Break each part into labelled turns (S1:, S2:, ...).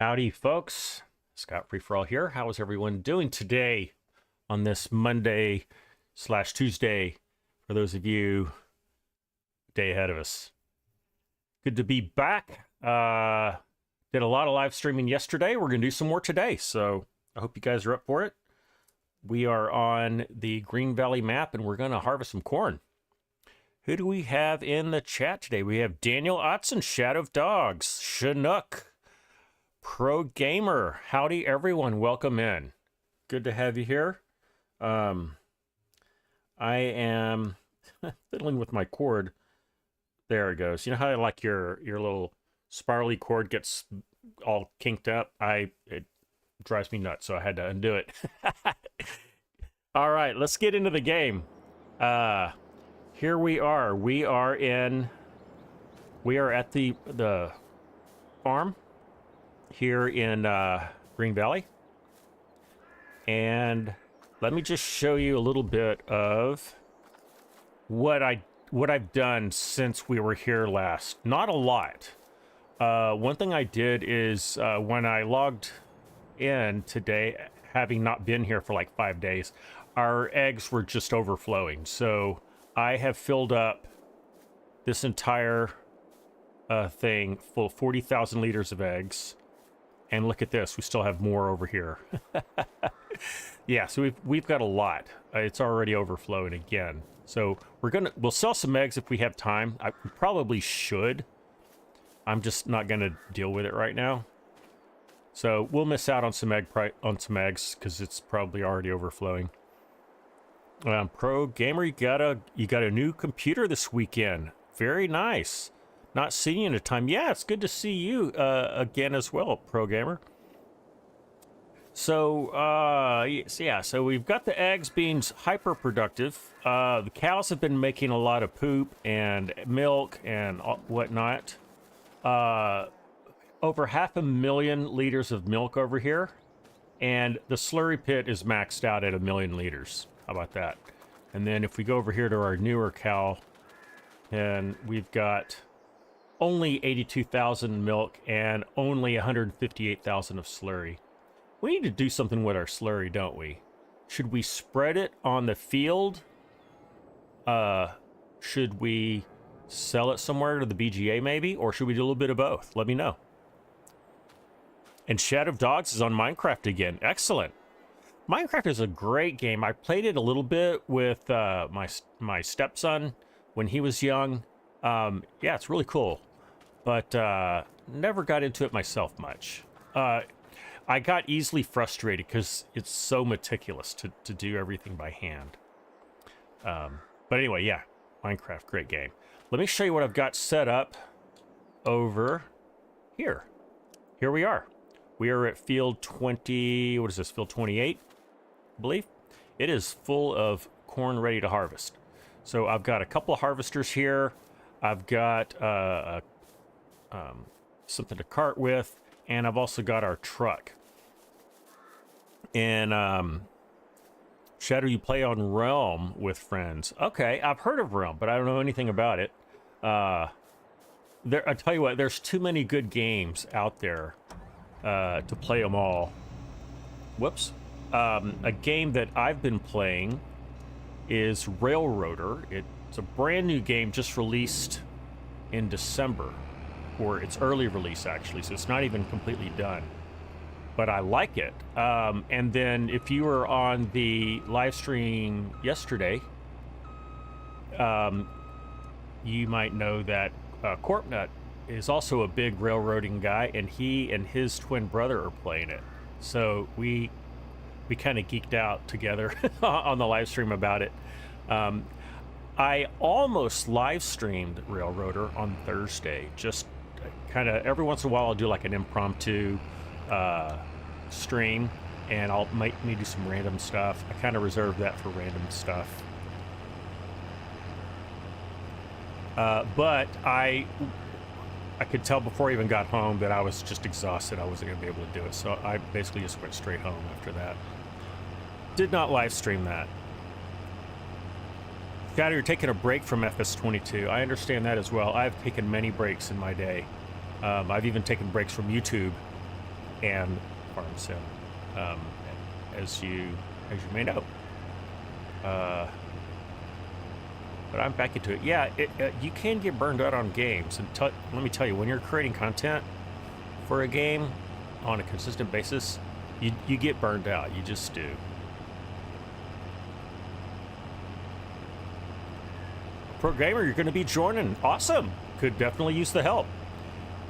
S1: Howdy, folks. ScottFreeforall here. How is everyone doing today on this Monday/Tuesday? For those of you day ahead of us, good to be back. Did a lot of live streaming yesterday. We're gonna do some more today, so I hope you guys are up for it. We are on the Green Valley map, and we're gonna harvest some corn. Who do we have in the chat today? We have Daniel Otson, Shadow of Dogs, Chinook, Pro Gamer. Howdy, everyone. Welcome in. Good to have you here. I am fiddling with my cord. There it goes. You know how like your little spirally cord gets all kinked up? It drives me nuts, so I had to undo it. All right, let's get into the game. Here we are. We are at the farm here in Green Valley, and let me just show you a little bit of what I've done since we were here last. Not a lot. One thing I did is when I logged in today, having not been here for like 5 days, our eggs were just overflowing. So I have filled up this entire thing full of 40,000 liters of eggs. And look at this, we still have more over here. Yeah, so we've got a lot. It's already overflowing again. So we'll sell some eggs if we have time. I probably should. I'm just not gonna deal with it right now. So we'll miss out on some eggs because it's probably already overflowing. Pro Gamer, you got a new computer this weekend. Very nice. Not seeing you in a time. Yeah, it's good to see you again as well, Pro Gamer. So, yeah, so we've got the eggs being hyper productive. The cows have been making a lot of poop and milk and whatnot. Over 500,000 liters of milk over here. And the slurry pit is maxed out at 1 million liters. How about that? And then if we go over here to our newer cow, and we've got only 82,000 milk and only 158,000 of slurry. We need to do something with our slurry, don't we? Should we spread it on the field? Should we sell it somewhere to the BGA maybe? Or should we do a little bit of both? Let me know. And Shadow of Dogs is on Minecraft again. Excellent. Minecraft is a great game. I played it a little bit with my stepson when he was young. Yeah, it's really cool, but never got into it myself much. I got easily frustrated because it's so meticulous to do everything by hand. But anyway, yeah, Minecraft, great game. Let me show you what I've got set up over here. Here we are. We are at field 20, what is this, field 28, I believe? It is full of corn ready to harvest. So I've got a couple of harvesters here. I've got something to cart with, and I've also got our truck. And Shadow, you play on Realm with friends. Okay, I've heard of Realm, but I don't know anything about it. I tell you what, there's too many good games out there to play them all. Whoops. A game that I've been playing is Railroader. It's a brand new game just released in December, or it's early release actually, so it's not even completely done. But I like it. And then if you were on the live stream yesterday, you might know that CorpNut is also a big railroading guy, and he and his twin brother are playing it. So we kind of geeked out together on the live stream about it. I almost live streamed Railroader on Thursday. Just kind of every once in a while I'll do like an impromptu stream, and I'll make me do some random stuff. I kind of reserve that for random stuff. But I could tell before I even got home that I was just exhausted. I wasn't going to be able to do it. So I basically just went straight home after that. Did not live stream that. Scotty, you're taking a break from FS22. I understand that as well. I've taken many breaks in my day. I've even taken breaks from YouTube and Farm Sim, as you may know. But I'm back into it. Yeah, you can get burned out on games. And let me tell you, when you're creating content for a game on a consistent basis, you get burned out. You just do. Pro gamer, you're going to be joining. Awesome. Could definitely use the help.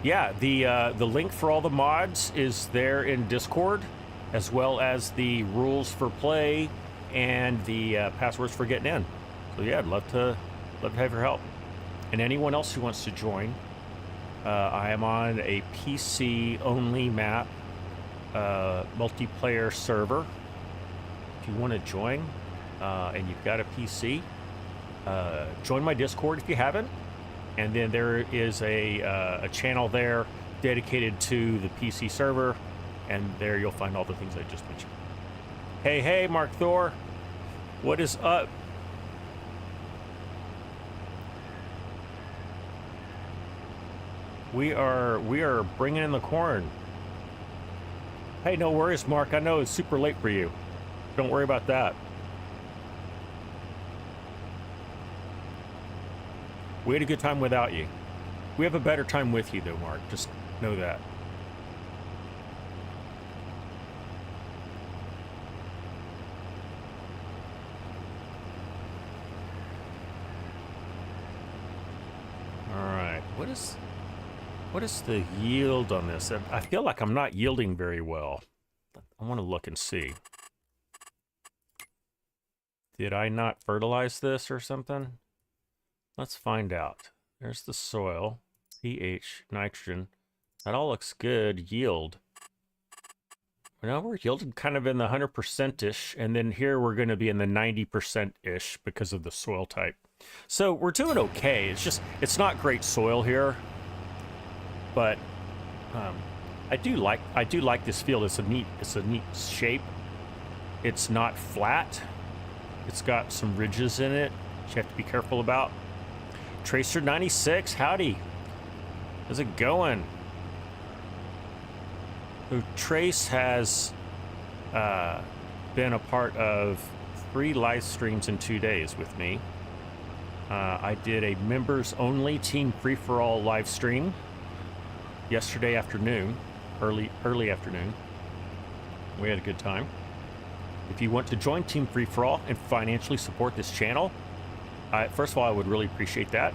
S1: Yeah, the link for all the mods is there in Discord, as well as the rules for play and the passwords for getting in. So yeah, I'd love to have your help. And anyone else who wants to join, I am on a PC only map multiplayer server. If you want to join and you've got a PC, join my Discord if you haven't. And then there is a channel there dedicated to the PC server, and there you'll find all the things I just mentioned. Hey, Mark Thor, what is up? We are bringing in the corn. Hey, no worries, Mark. I know it's super late for you. Don't worry about that. We had a good time without you. We have a better time with you, though, Mark. Just know that. All right. What is the yield on this? I feel like I'm not yielding very well. I want to look and see. Did I not fertilize this or something? Let's find out. There's the soil, pH, nitrogen. That all looks good. Yield. Well, we're yielded kind of in the 100%-ish, and then here we're going to be in the 90%-ish because of the soil type. So we're doing okay. It's not great soil here, but I do like this field. It's a neat shape. It's not flat. It's got some ridges in it, which you have to be careful about. Tracer 96, howdy. How's it going? So Trace has been a part of 3 live streams in 2 days with me. I did a members only Team Free-for-All live stream yesterday afternoon, early afternoon. We had a good time. If you want to join Team Free-for-All and financially support this channel, first of all, I would really appreciate that.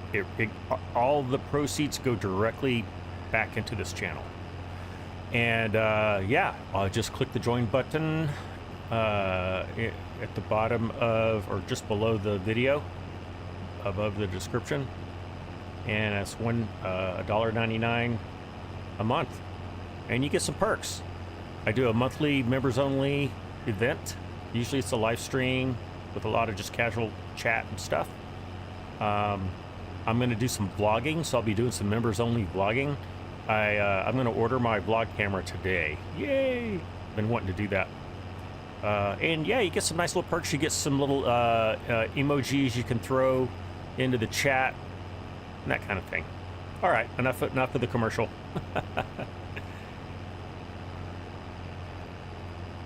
S1: All the proceeds go directly back into this channel. And yeah, I'll just click the join button at the bottom of, or just below the video, above the description. And that's $1.99 a month. And you get some perks. I do a monthly members only event. Usually it's a live stream with a lot of just casual chat and stuff. I'm going to do some vlogging, so I'll be doing some members only vlogging. I'm going to order my vlog camera today. Yay! Been wanting to do that. And yeah, you get some nice little perks. You get some little emojis you can throw into the chat and that kind of thing. All right, enough of the commercial.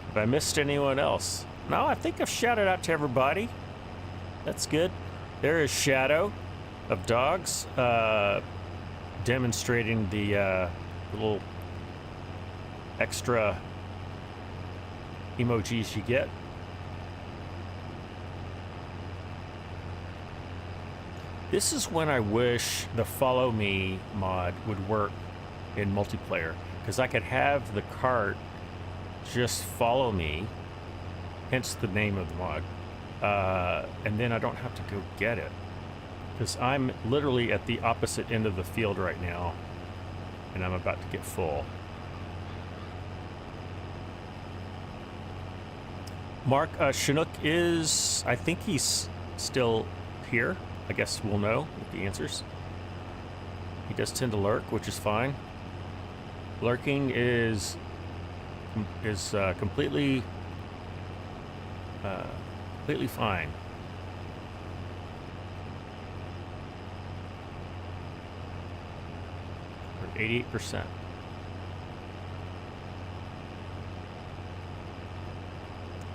S1: Have I missed anyone else? No, I think I've shouted out to everybody. That's good. There is Shadow of Dogs demonstrating the little extra emojis you get. This is when I wish the follow me mod would work in multiplayer, because I could have the cart just follow me, hence the name of the mod, and then I don't have to go get it, because I'm literally at the opposite end of the field right now, and I'm about to get full. Mark, Chinook is, I think he's still here. I guess we'll know with the answers. He does tend to lurk, which is fine. Lurking is completely fine. We're at 88%.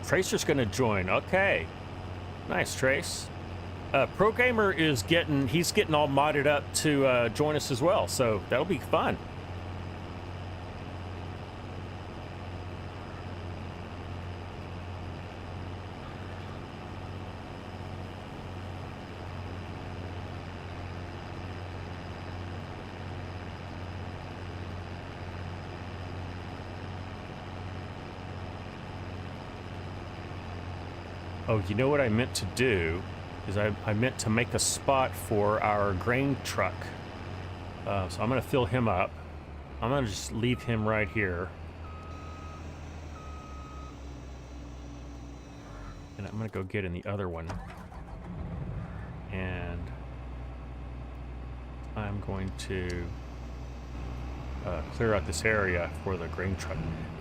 S1: Tracer's gonna join. Okay, nice, Trace. Pro Gamer is he's getting all modded up to join us as well, so that'll be fun. Oh, you know what I meant to do is I meant to make a spot for our grain truck. So I'm going to fill him up. I'm going to just leave him right here. And I'm going to go get in the other one. And I'm going to clear out this area for the grain truck.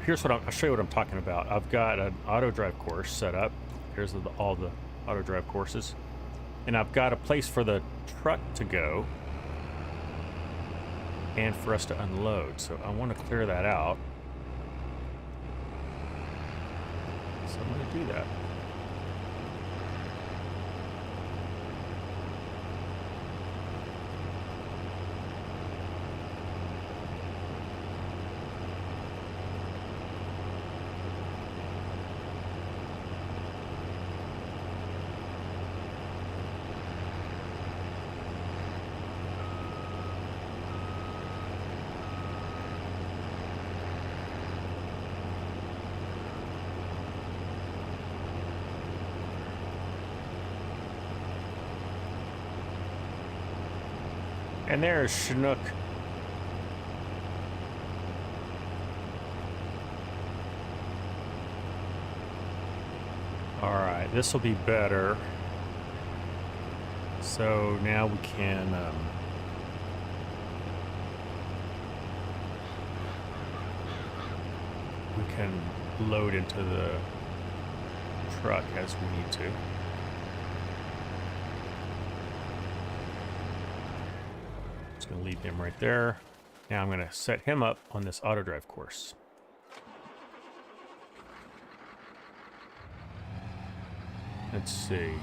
S1: Here's what I'll show you what I'm talking about. I've got an auto drive course set up. Here's all the auto drive courses. And I've got a place for the truck to go and for us to unload. So I want to clear that out. So I'm going to do that. And there's Chinook. All right, this will be better. So now we can load into the truck as we need to. Going to leave him right there. Now I'm going to set him up on this auto drive course. Let's see.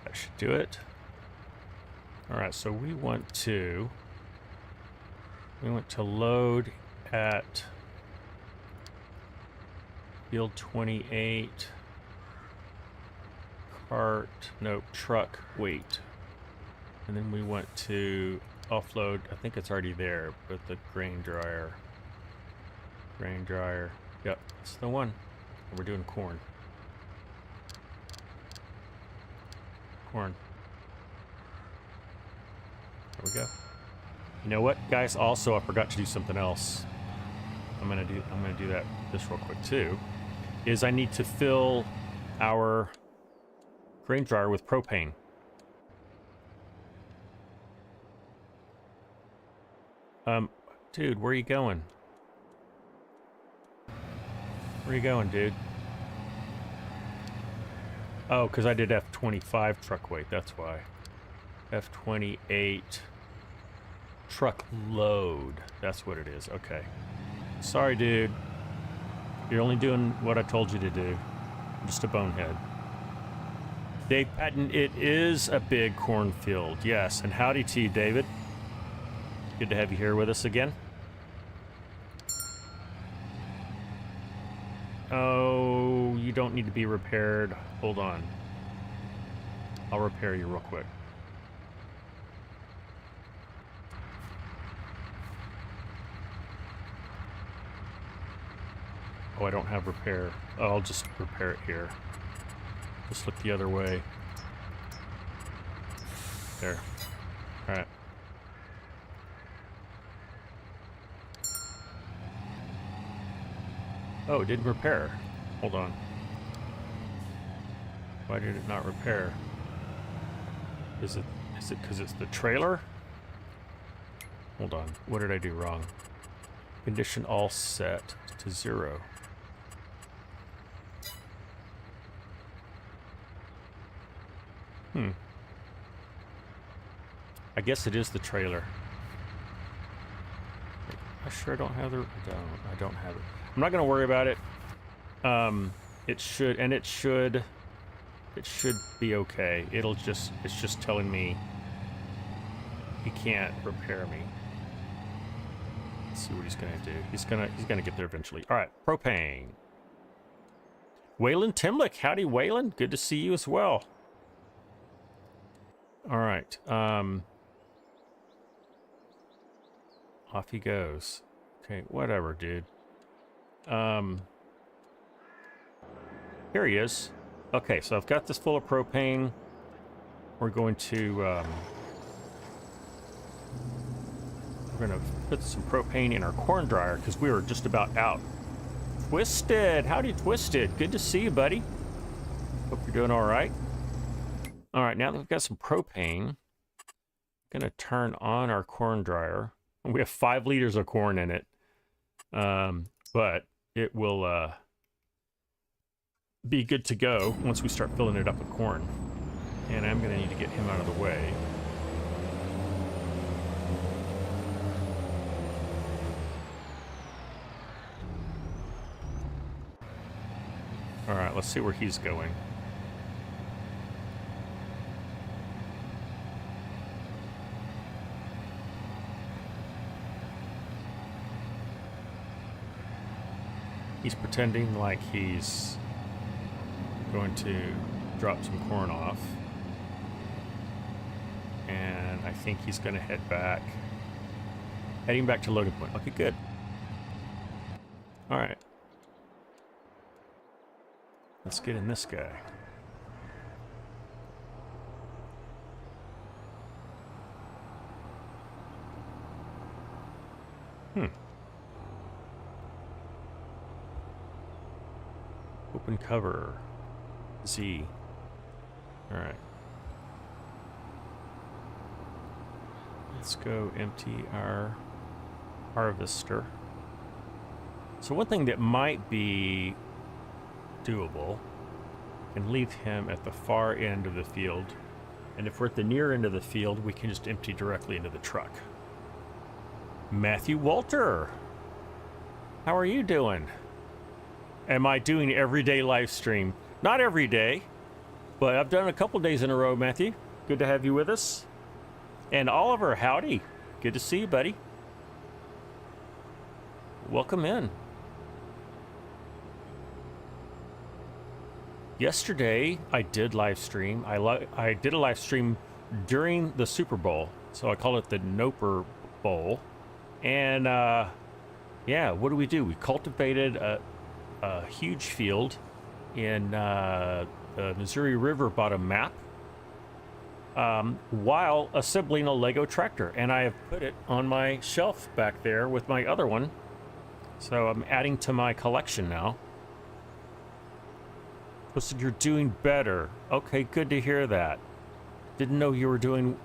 S1: That should do it. All right, so we want to load at field 28, cart, no, truck weight. And then we want to offload, I think it's already there, with the grain dryer. Grain dryer, yep, that's the one. And we're doing corn. Corn. There we go. You know what, guys? Also, I forgot to do something else. I'm gonna do this real quick too. Is I need to fill our grain dryer with propane. Dude, where are you going? Where are you going, dude? Oh, because I did F25 truck weight. That's why. F28 truck load. That's what it is. Okay. Sorry, dude. You're only doing what I told you to do. I'm just a bonehead. Dave Patton, it is a big cornfield, yes. And howdy to you, David. Good to have you here with us again. Oh, you don't need to be repaired. Hold on. I'll repair you real quick. Oh, I don't have repair. Oh, I'll just repair it here. Just look the other way. There. Alright. Oh, it didn't repair. Hold on. Why did it not repair? Is it because it's the trailer? Hold on. What did I do wrong? Condition all set to 0. I guess it is the trailer. I sure don't have the... I don't have it. I'm not going to worry about it. It should be okay. It's just telling me he can't repair me. Let's see what he's going to do. He's gonna get there eventually. All right, propane. Waylon Timlick, howdy Waylon. Good to see you as well. All right. Off he goes. Okay, whatever, dude. Here he is. Okay, so I've got this full of propane. We're going to put some propane in our corn dryer because we were just about out. Twisted, howdy Twisted. Good to see you, buddy. Hope you're doing all right. All right, now that we've got some propane, I'm gonna turn on our corn dryer. We have 5 liters of corn in it, but it will be good to go once we start filling it up with corn. And I'm gonna need to get him out of the way. All right, let's see where he's going. He's pretending like he's going to drop some corn off. And I think he's going to head back. Heading back to loading point. Okay, good. All right. Let's get in this guy. Open cover. Z. All right. Let's go empty our harvester. So one thing that might be doable, and leave him at the far end of the field, and if we're at the near end of the field, we can just empty directly into the truck. Matthew Walter, how are you doing? Am I doing everyday live stream? Not every day, but I've done a couple days in a row, Matthew. Good to have you with us. And Oliver, howdy. Good to see you, buddy. Welcome in. Yesterday, I did live stream. I did a live stream during the Super Bowl, so I call it the Noper Bowl. And yeah, what do? We cultivated a huge field in the Missouri River bottom map while assembling a Lego tractor. And I have put it on my shelf back there with my other one. So I'm adding to my collection now. Listen, you're doing better. Okay, good to hear that. Didn't know you were doing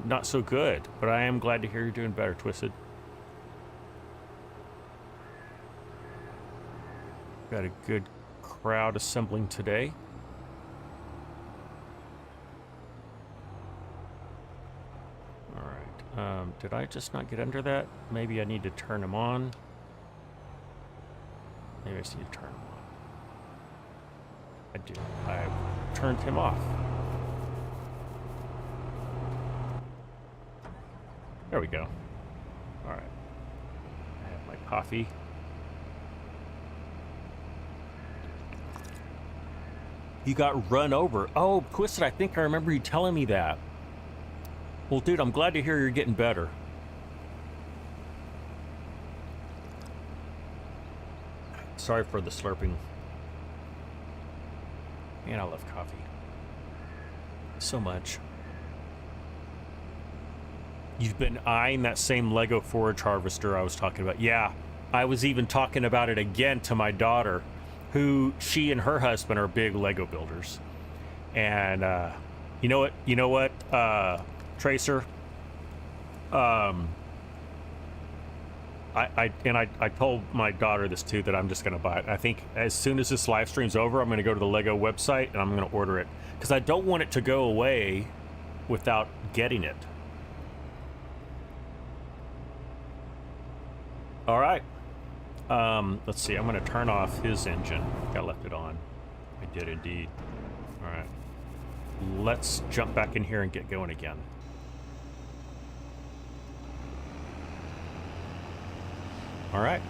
S1: not so good, but I am glad to hear you're doing better, Twisted. Got a good crowd assembling today. All right. Did I just not get under that? Maybe I need to turn him on. Maybe I just need to turn him on. I do. I turned him off. There we go. All right. I have my coffee. You got run over. Oh, Twisted, I think I remember you telling me that. Well, dude, I'm glad to hear you're getting better. Sorry for the slurping. Man, I love coffee. So much. You've been eyeing that same Lego forage harvester I was talking about. Yeah, I was even talking about it again to my daughter, who she and her husband are big Lego builders. And you know what, Tracer? I told my daughter this too, that I'm just gonna buy it. I think as soon as this live stream's over, I'm gonna go to the Lego website and I'm gonna order it, because I don't want it to go away without getting it. All right. Let's see. I'm gonna turn off his engine. I left it on. I did indeed. All right. Let's jump back in here and get going again. All right.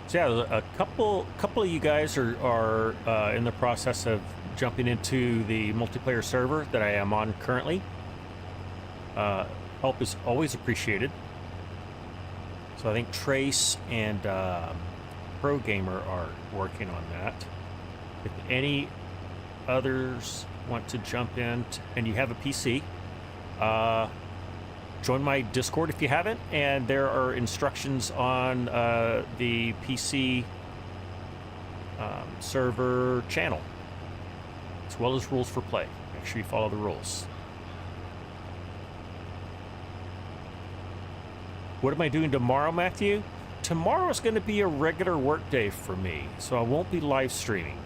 S1: So yeah, a couple of you guys are in the process of jumping into the multiplayer server that I am on currently. Help is always appreciated. So I think Trace and Pro Gamer are working on that. If any others want to jump in and you have a PC, join my Discord if you haven't, and there are instructions on the PC server channel, as well as rules for play. Make sure you follow the rules. What am I doing tomorrow, Matthew? Tomorrow is going to be a regular work day for me, so I won't be live streaming.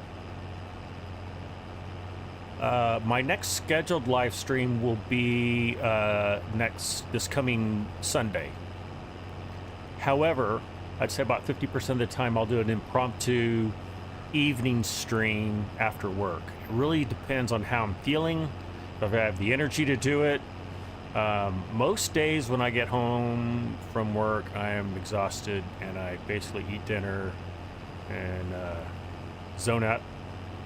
S1: My next scheduled live stream will be this coming Sunday. However, I'd say about 50% of the time I'll do an impromptu evening stream after work. It really depends on how I'm feeling, if I have the energy to do it. Most days when I get home from work, I am exhausted and I basically eat dinner and zone out,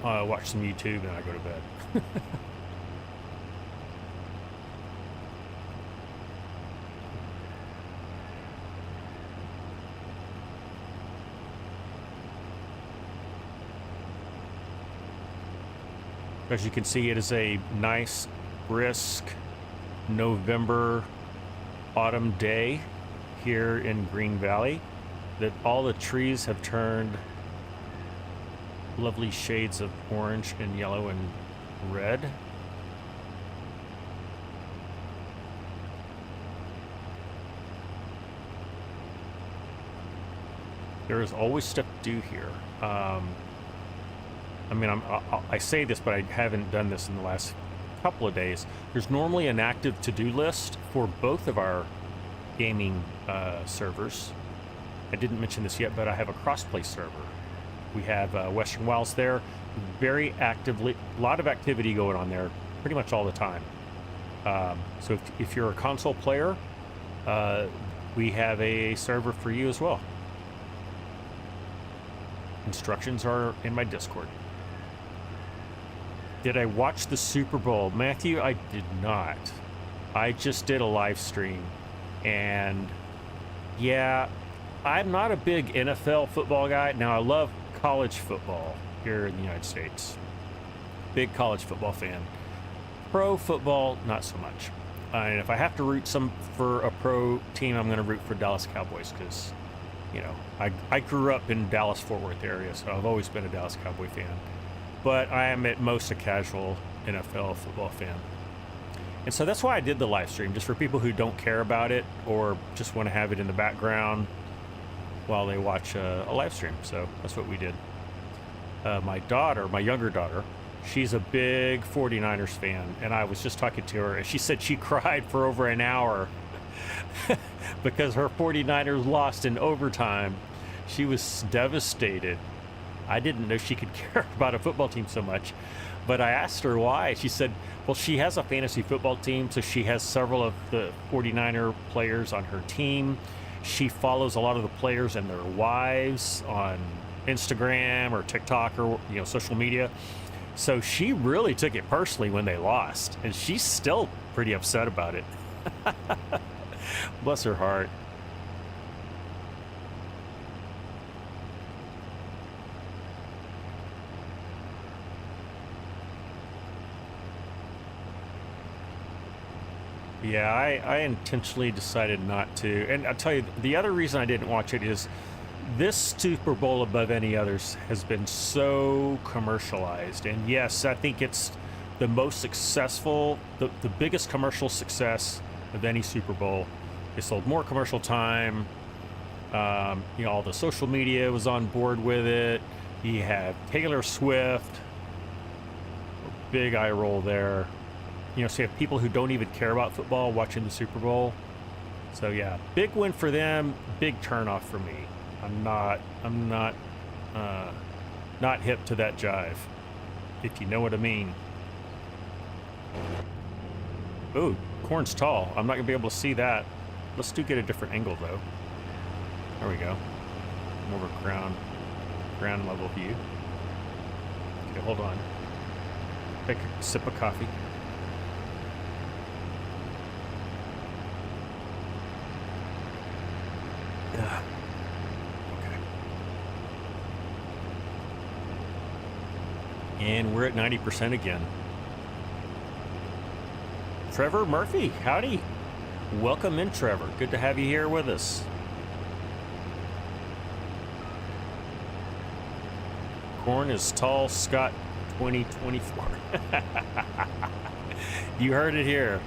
S1: watch some YouTube, and I go to bed. As you can see, it is a nice, brisk November autumn day here in Green Valley. That all the trees have turned lovely shades of orange and yellow and red. There is always stuff to do here. I mean, I say this, but I haven't done this in the last couple of days. There's normally an active to-do list for both of our gaming servers. I didn't mention this yet, but I have a crossplay server. We have Western Wilds there, very actively, a lot of activity going on there pretty much all the time. So if you're a console player, we have a server for you as well. Instructions are in my Discord. Did I watch the Super Bowl? Matthew, I did not. I just did a live stream. And yeah, I'm not a big NFL football guy. Now, I love college football here in the United States. Big college football fan. Pro football, not so much. And if I have to root for a pro team, I'm going to root for Dallas Cowboys because, you know, I grew up in Dallas-Fort Worth area, so I've always been a Dallas Cowboy fan. But I am at most a casual NFL football fan. And so that's why I did the live stream, just for people who don't care about it or just want to have it in the background while they watch a live stream. So that's what we did. My daughter, my younger daughter, she's a big 49ers fan, and I was just talking to her, and she said she cried for over an hour because her 49ers lost in overtime. She was devastated. I didn't know she could care about a football team so much. But I asked her why. She said, well, she has a fantasy football team, so she has several of the 49er players on her team. She follows a lot of the players and their wives on Instagram or TikTok or, you know, social media. So she really took it personally when they lost, and she's still pretty upset about it. Bless her heart. Yeah, I intentionally decided not to. And I'll tell you, the other reason I didn't watch it is this Super Bowl above any others has been so commercialized. And yes, I think it's the most successful, the biggest commercial success of any Super Bowl. It sold more commercial time. You know, all the social media was on board with it. You had Taylor Swift, big eye roll there. You know, so you have people who don't even care about football watching the Super Bowl. So yeah, big win for them, big turnoff for me. I'm not hip to that jive, if you know what I mean. Ooh, corn's tall. I'm not gonna be able to see that. Let's get a different angle though. There we go. More of a ground level view. Okay, hold on. Take a sip of coffee. Okay. And we're at 90% again. Trevor Murphy, howdy. Welcome in, Trevor. Good to have you here with us. Corn is tall, Scott 2024. You heard it here.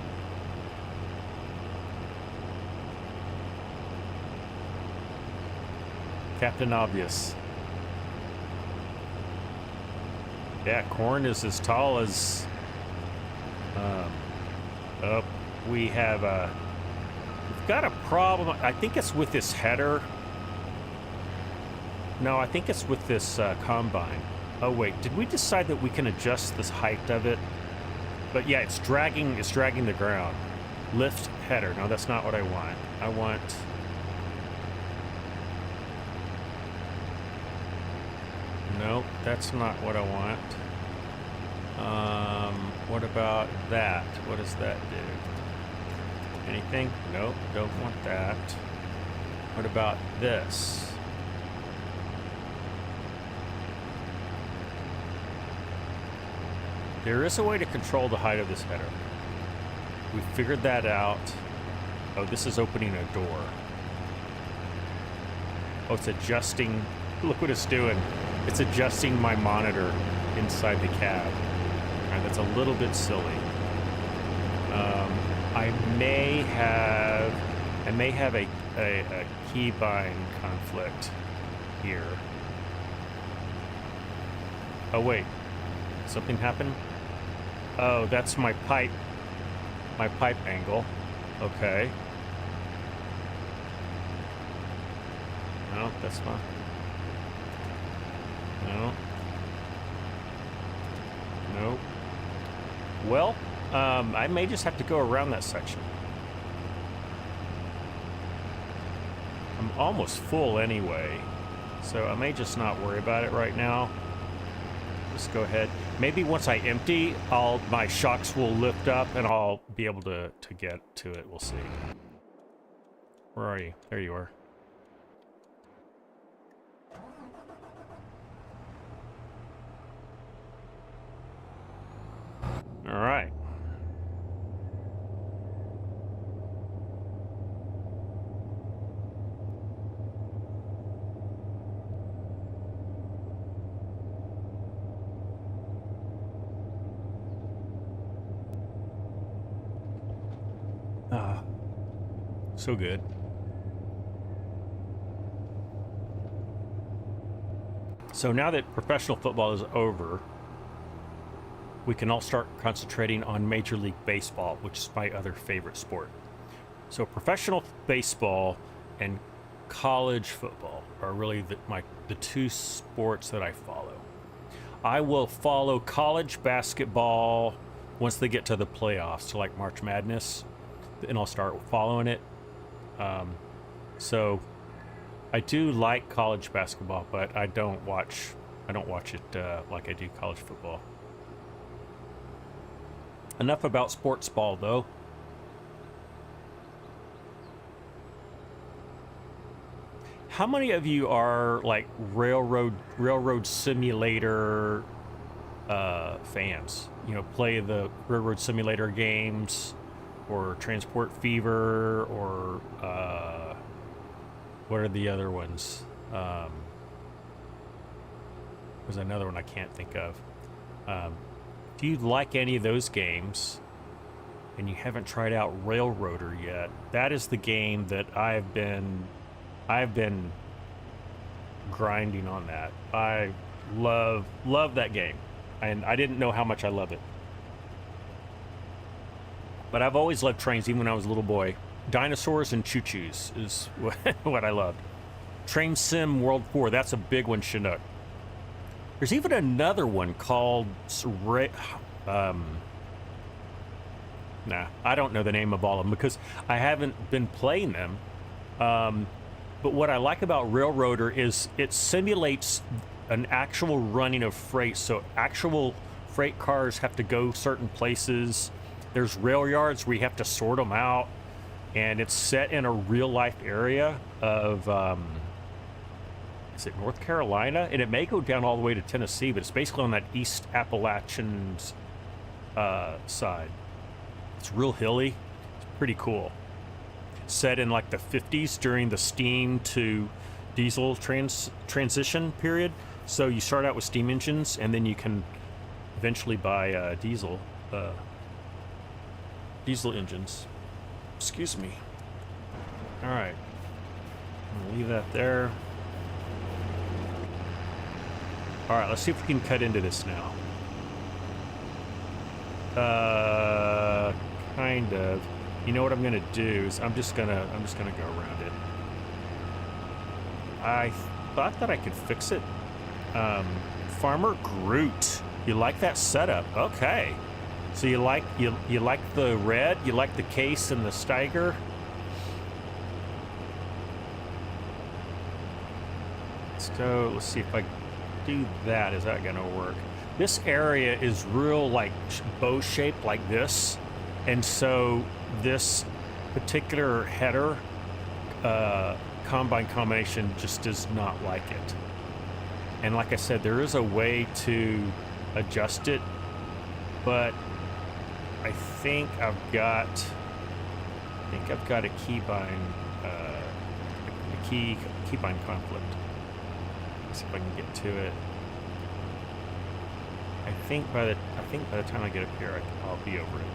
S1: Captain Obvious. Yeah, corn is as tall as we've got a problem. I think it's with this header. No, I think it's with this combine. Oh wait, did we decide that we can adjust this height of it? But yeah, it's dragging the ground. Lift header. No, that's not what I want. I want no, that's not what I want. What about that? What does that do? Anything? Nope, don't want that. What about this? There is a way to control the height of this header. We figured that out. Oh, this is opening a door. Oh, it's adjusting. Look what it's doing. It's adjusting my monitor inside the cab. All right, that's a little bit silly. I may have a keybind conflict here. Oh wait, something happened? Oh, that's my pipe angle. Okay. No, that's not. No. Nope. Well, I may just have to go around that section. I'm almost full anyway, so I may just not worry about it right now. Just go ahead. Maybe once I empty, my shocks will lift up and I'll be able to get to it. We'll see. Where are you? There you are. All right. So good. So now that professional football is over, we can all start concentrating on Major League Baseball, which is my other favorite sport. So professional baseball and college football are really the two sports that I follow. I will follow college basketball once they get to the playoffs, so like March Madness, and I'll start following it. So I do like college basketball, but I don't watch it like I do college football. Enough about sports ball, though. How many of you are like railroad simulator fans? You know, play the railroad simulator games, or Transport Fever, or what are the other ones? There's another one I can't think of. If you like any of those games and you haven't tried out Railroader yet, that is the game that I've been grinding on. That I love that game, and I didn't know how much I love it. But I've always loved trains, even when I was a little boy. Dinosaurs and choo-choos is what I loved. Train Sim World 4, that's a big one, Chinook. There's even another one called... nah, I don't know the name of all of them because I haven't been playing them. But what I like about Railroader is it simulates an actual running of freight. So actual freight cars have to go certain places. There's rail yards where you have to sort them out. And it's set in a real life area of, is it North Carolina? And it may go down all the way to Tennessee, but it's basically on that East Appalachian side. It's real hilly. It's pretty cool. Set in like the 50s during the steam to diesel transition period. So you start out with steam engines, and then you can eventually buy diesel engines. Excuse me. All right. I'm gonna leave that there. All right, let's see if we can cut into this now. Kind of. You know what I'm gonna do is I'm just gonna go around it. I thought that I could fix it. Farmer Groot. You like that setup? Okay. So you like the red, you like the case and the Steiger. Let's go. Let's see if I do that. Is that gonna work? This area is real like bow shaped like this, and so this particular header combine combination just does not like it. And like I said, there is a way to adjust it, but I think I've got a keybind keybind conflict. Let's see if I can get to it. I think by the time I get up here, I'll be over it.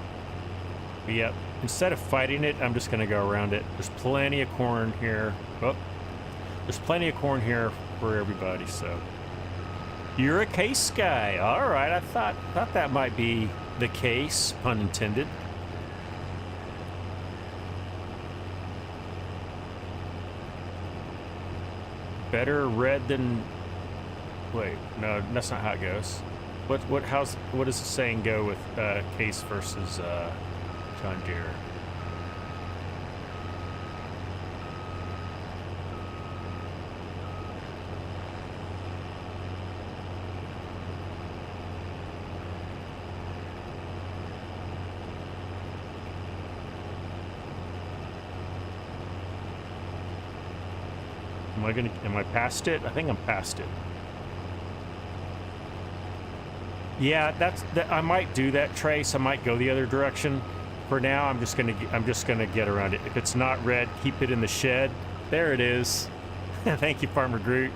S1: But yep, instead of fighting it, I'm just going to go around it. There's plenty of corn here. Oh, there's plenty of corn here for everybody. So you're a case guy. All right, I thought that might be the case, pun intended. Better red than... Wait, no, that's not how it goes. What does the saying go with Case versus John Deere? Am I past it? I think I'm past it. Yeah, I might do that, Trace. I might go the other direction. For now, I'm just gonna get around it. If it's not red, keep it in the shed. There it is. Thank you, Farmer Groot.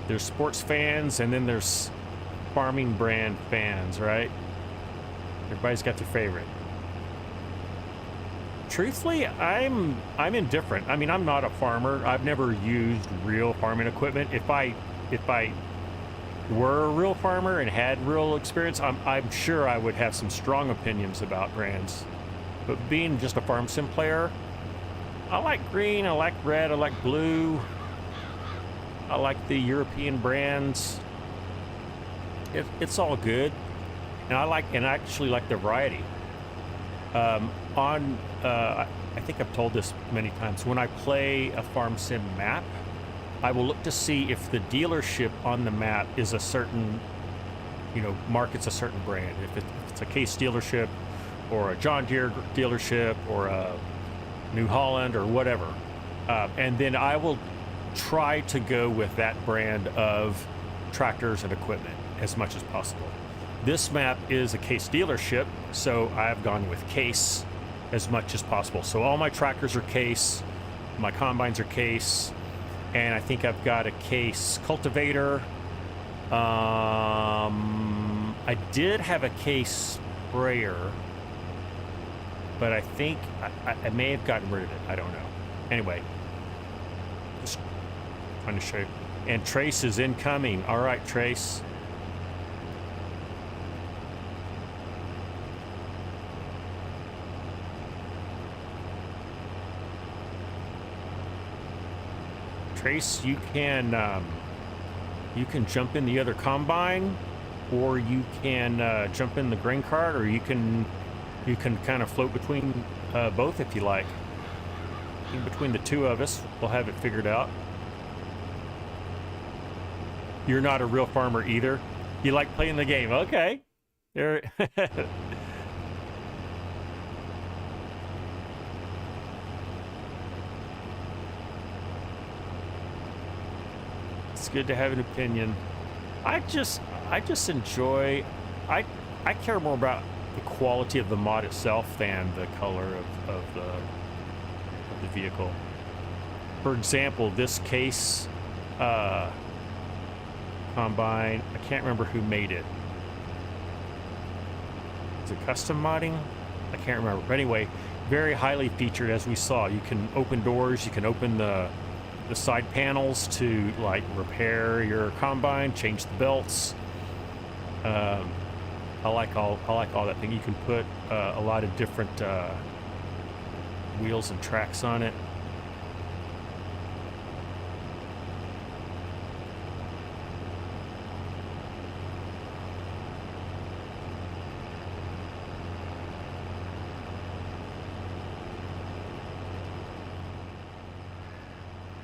S1: There's sports fans, and then there's farming brand fans, right? Everybody's got their favorite. Truthfully, I'm indifferent. I mean, I'm not a farmer. I've never used real farming equipment. If I were a real farmer and had real experience, I'm sure I would have some strong opinions about brands. But being just a farm sim player, I like green, I like red, I like blue. I like the European brands. It's all good. And I actually like the variety. I think I've told this many times, when I play a farm sim map, I will look to see if the dealership on the map is a certain, markets a certain brand. If it's a Case dealership or a John Deere dealership or a New Holland or whatever. And then I will try to go with that brand of tractors and equipment as much as possible. This map is a Case dealership, so I've gone with Case as much as possible. So all my tractors are Case, my combines are Case, and I think I've got a Case cultivator. I did have a Case sprayer, but I think I may have gotten rid of it. I don't know. Anyway, just trying to show you. And Trace is incoming. All right, Trace. Trace, you can jump in the other combine, or you can jump in the grain cart, or you can kind of float between both if you like. In between the two of us, we'll have it figured out. You're not a real farmer either. You like playing the game. Okay. There. It's good to have an opinion. I just enjoy. I care more about the quality of the mod itself than the color of the vehicle. For example, this Case combine, I can't remember who made it. Is it custom modding? I can't remember. But anyway, very highly featured, as we saw. You can open doors, you can open the side panels to like repair your combine, change the belts. I like all that thing. You can put a lot of different wheels and tracks on it.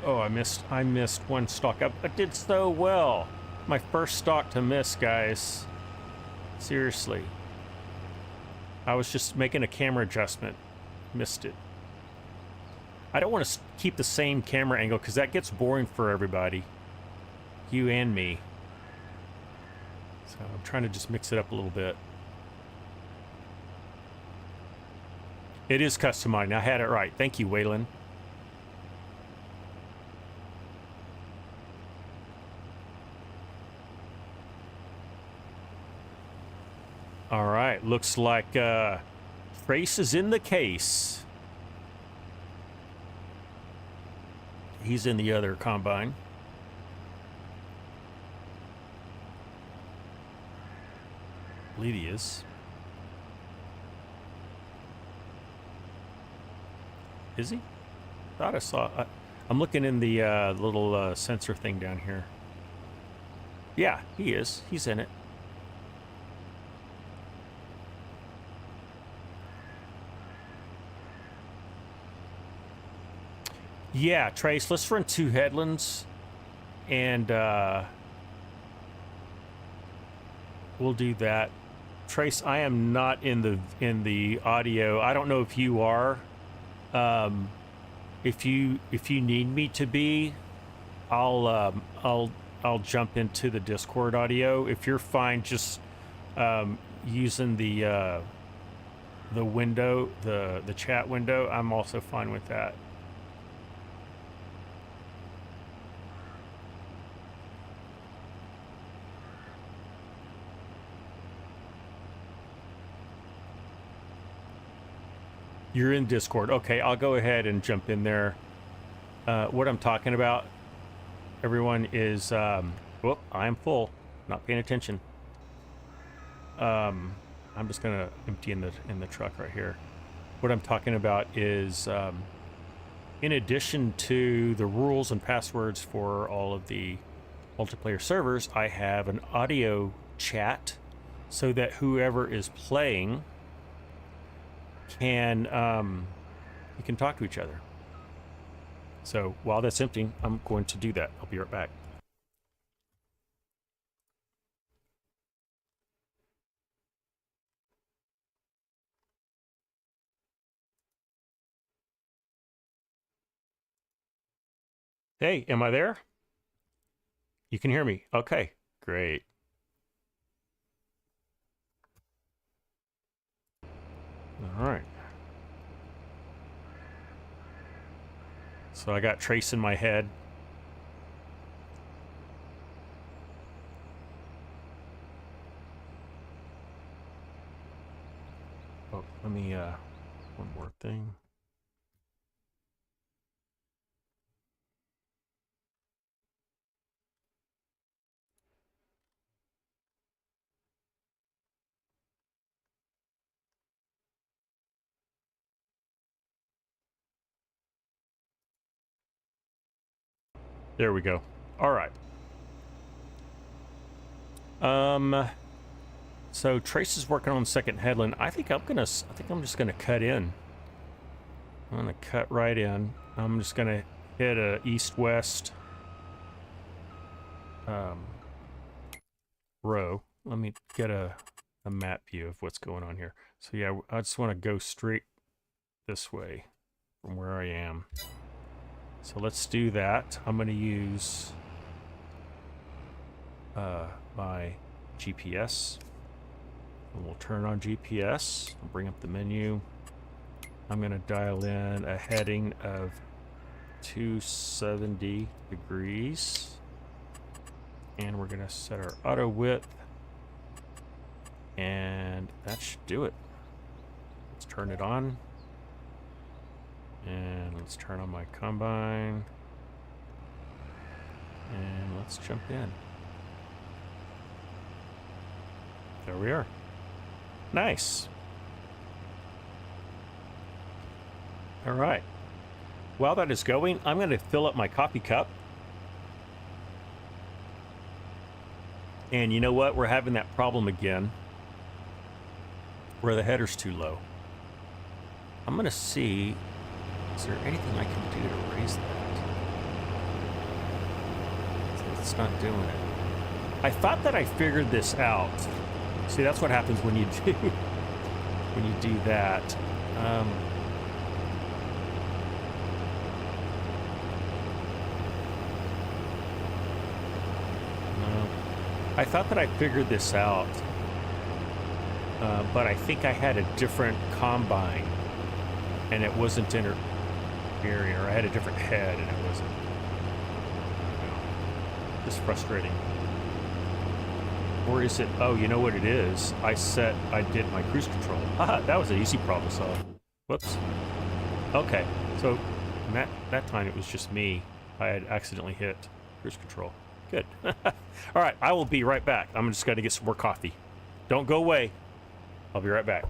S1: Oh, I missed one stock. I did so well. My first stock to miss, guys. Seriously. I was just making a camera adjustment. Missed it. I don't want to keep the same camera angle because that gets boring for everybody. You and me. So I'm trying to just mix it up a little bit. It is customized. I had it right. Thank you, Waylon. All right, looks like Trace is in the Case. He's in the other combine. I believe he is. Is he? Thought I saw. I'm looking in the little sensor thing down here. Yeah, he is. He's in it. Yeah, Trace, let's run 2 headlands, and we'll do that. Trace, I am not in the audio. I don't know if you are. If you need me to be, I'll jump into the Discord audio. If you're fine, just using the window, the chat window, I'm also fine with that. You're in Discord. Okay, I'll go ahead and jump in there. What I'm talking about, everyone, is... whoop, I am full. Not paying attention. I'm just going to empty in the truck right here. what I'm talking about is in addition to the rules and passwords for all of the multiplayer servers, I have an audio chat so that whoever is playing can you can talk to each other. So while that's empty, I'm going to do that. I'll be right back. Hey, am I there? You can hear me. Okay, great. All right. So I got Trace in my head. Oh, let me, one more thing. There we go. All right. So Trace is working on second headland. I think I'm just gonna cut in. I'm gonna cut right in. I'm just gonna hit a east-west row. Let me get a map view of what's going on here. So yeah, I just want to go straight this way from where I am. So let's do that. I'm going to use my GPS. And we'll turn on GPS. I'll bring up the menu. I'm going to dial in a heading of 270 degrees. And we're going to set our auto width. And that should do it. Let's turn it on. And let's turn on my combine. And let's jump in. There we are. Nice. All right. While that is going, I'm going to fill up my coffee cup. And you know what? We're having that problem again where the header's too low. I'm going to see, is there anything I can do to raise that? It's not doing it. I thought that I figured this out. See, that's what happens when you do that. I thought that I figured this out, but I think I had a different combine, and it wasn't interfering, or I had a different head, and it wasn't. Just frustrating. Or is it? Oh, you know what it is? I did my cruise control. Haha, that was an easy problem to solve. Whoops. Okay, so that time it was just me. I had accidentally hit cruise control. Good. All right, I will be right back. I'm just going to get some more coffee. Don't go away. I'll be right back.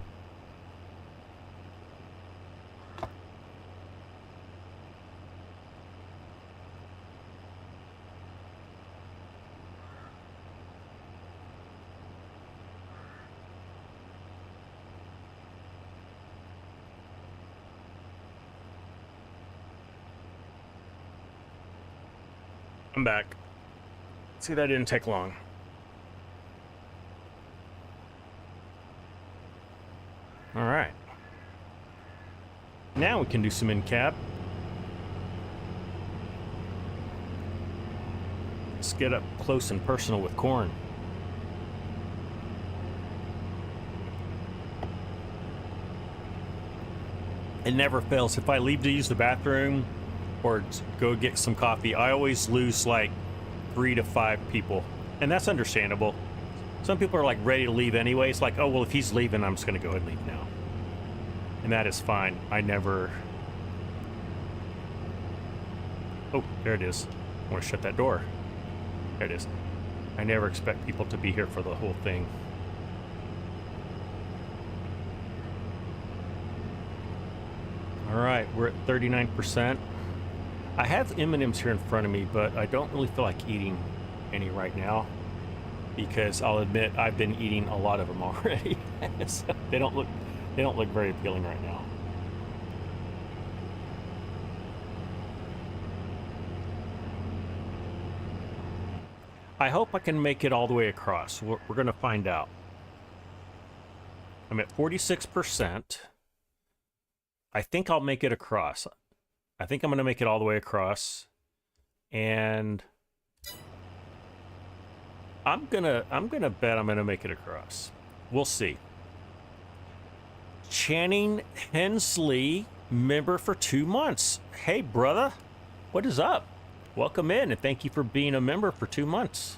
S1: I'm back. See, that didn't take long. All right. Now we can do some in-cab. Let's get up close and personal with corn. It never fails. If I leave to use the bathroom or go get some coffee, I always lose like 3 to 5 people, and that's understandable. Some people are like ready to leave anyway. It's like, oh well, if he's leaving, I'm just gonna go ahead and leave now, and that is fine. I never. Oh, there it is. I want to shut that door. There it is. I never expect people to be here for the whole thing. All right, we're at 39%. I have M&Ms here in front of me, but I don't really feel like eating any right now because I'll admit I've been eating a lot of them already. So they don't look very appealing right now. I hope I can make it all the way across. We're going to find out. I'm at 46%. I think I'll make it across. I think I'm going to make it all the way across. And I'm going to bet I'm going to make it across. We'll see. Channing Hensley, member for 2 months. Hey, brother. What is up? Welcome in, and thank you for being a member for 2 months.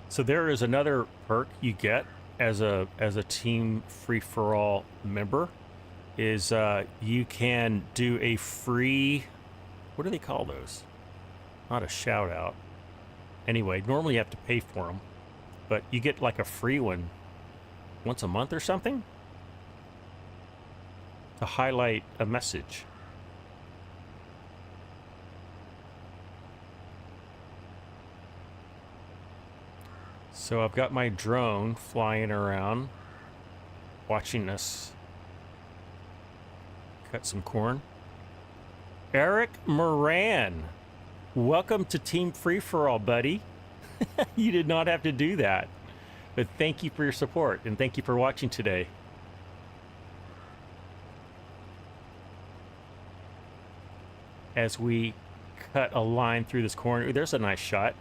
S1: So there is another perk you get as a Team Free-for-All member is you can do a free, what do they call those? Not a shout out. Anyway, normally you have to pay for them, but you get like a free one once a month or something to highlight a message. So I've got my drone flying around, watching us cut some corn. Eric Moran, welcome to Team Free-for-All, buddy. You did not have to do that, but thank you for your support and thank you for watching today. As we cut a line through this corn, ooh, there's a nice shot.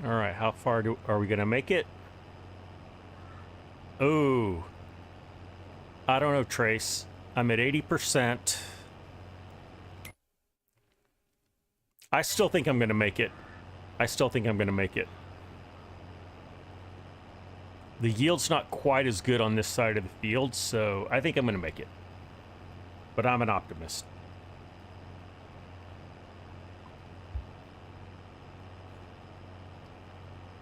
S1: All right, how far are we gonna make it? Oh, I don't know, Trace. I'm at 80%. I still think I'm gonna make it. I still think I'm gonna make it. The yield's not quite as good on this side of the field, so I think I'm gonna make it. But I'm an optimist.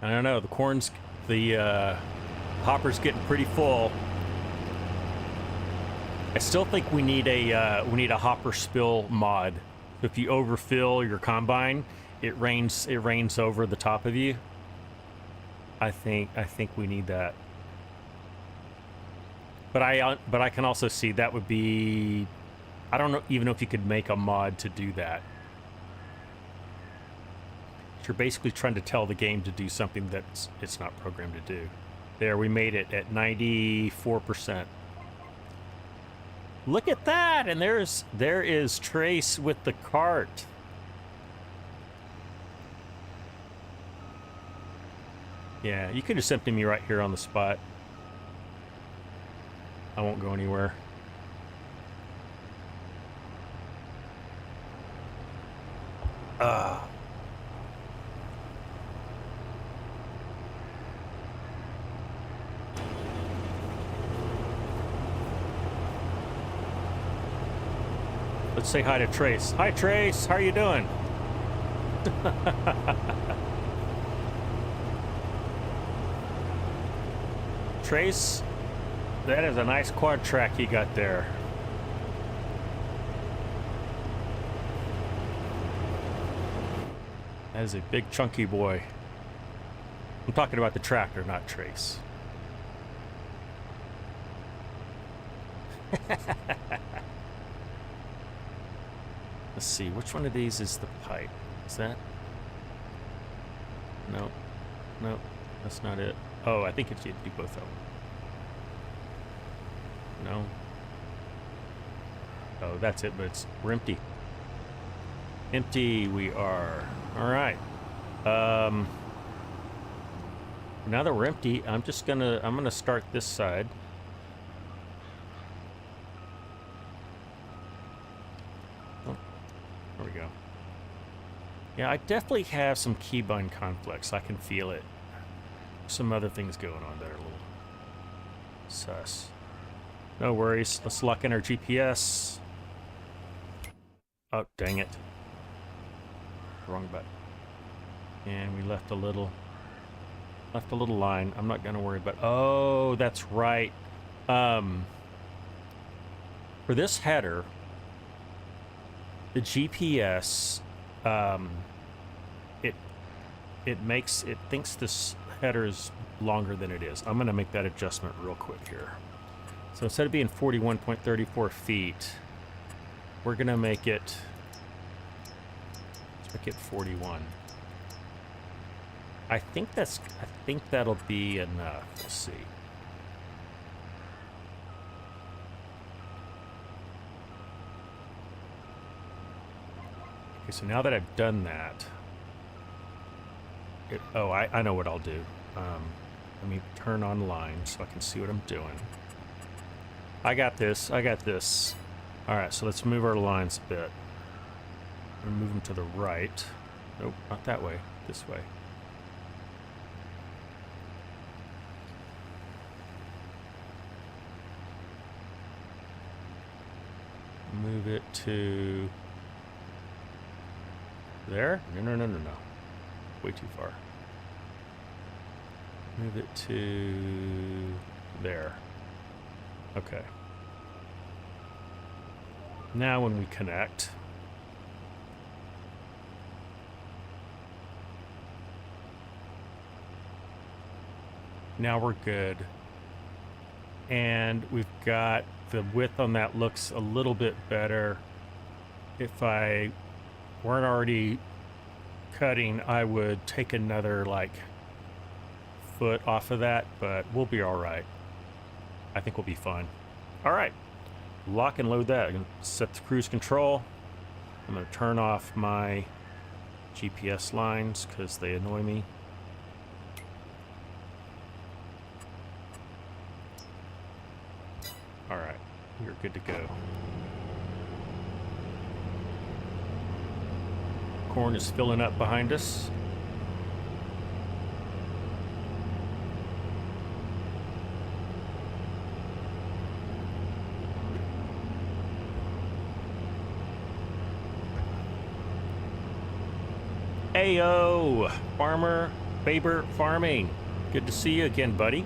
S1: I don't know, the hopper's getting pretty full. I still think we need a hopper spill mod. If you overfill your combine, it rains over the top of you. I think we need that. But I can also see that would be, I don't know even know if you could make a mod to do that. You're basically trying to tell the game to do something that it's not programmed to do. There, we made it at 94%. Look at that, and there is Trace with the cart. Yeah, you could have sent me right here on the spot. I won't go anywhere. Let's say hi to Trace. Hi, Trace. How are you doing? Trace, that is a nice quad track you got there. That is a big chunky boy. I'm talking about the tractor, not Trace. Let's see, which one of these is the pipe? Is that? No. No, that's not it. Oh, I think it's you do both of them. No. Oh, that's it, but we're empty. Empty we are. All right. Now that we're empty, I'm gonna start this side. Oh, there we go. Yeah, I definitely have some keybind conflicts. I can feel it. Some other things going on there, a little sus. No worries. Let's lock in our GPS. Oh, dang it. Wrong button. And we left a little line. I'm not gonna worry about. Oh, that's right. For this header, the GPS, it thinks this header is longer than it is. I'm gonna make that adjustment real quick here. So instead of being 41.34 feet, we're gonna make it. Let's make it 41. I think that'll be enough. We'll see. Okay, so now that I've done that, I know what I'll do. Let me turn on lines so I can see what I'm doing. I got this. All right, so let's move our lines a bit. I'm gonna move them to the right. Nope, not that way. This way. Move it to there? No. Way too far. Move it to there. Okay. Now when we connect, now we're good. And we've got the width on that looks a little bit better. If I weren't already cutting, I would take another like foot off of that, but we'll be all right. I think we'll be fine. All right, lock and load that. I'm gonna set the cruise control. I'm gonna turn off my GPS lines because they annoy me. All right, we're good to go. Corn is filling up behind us. Ayo, Farmer Faber Farming. Good to see you again, buddy.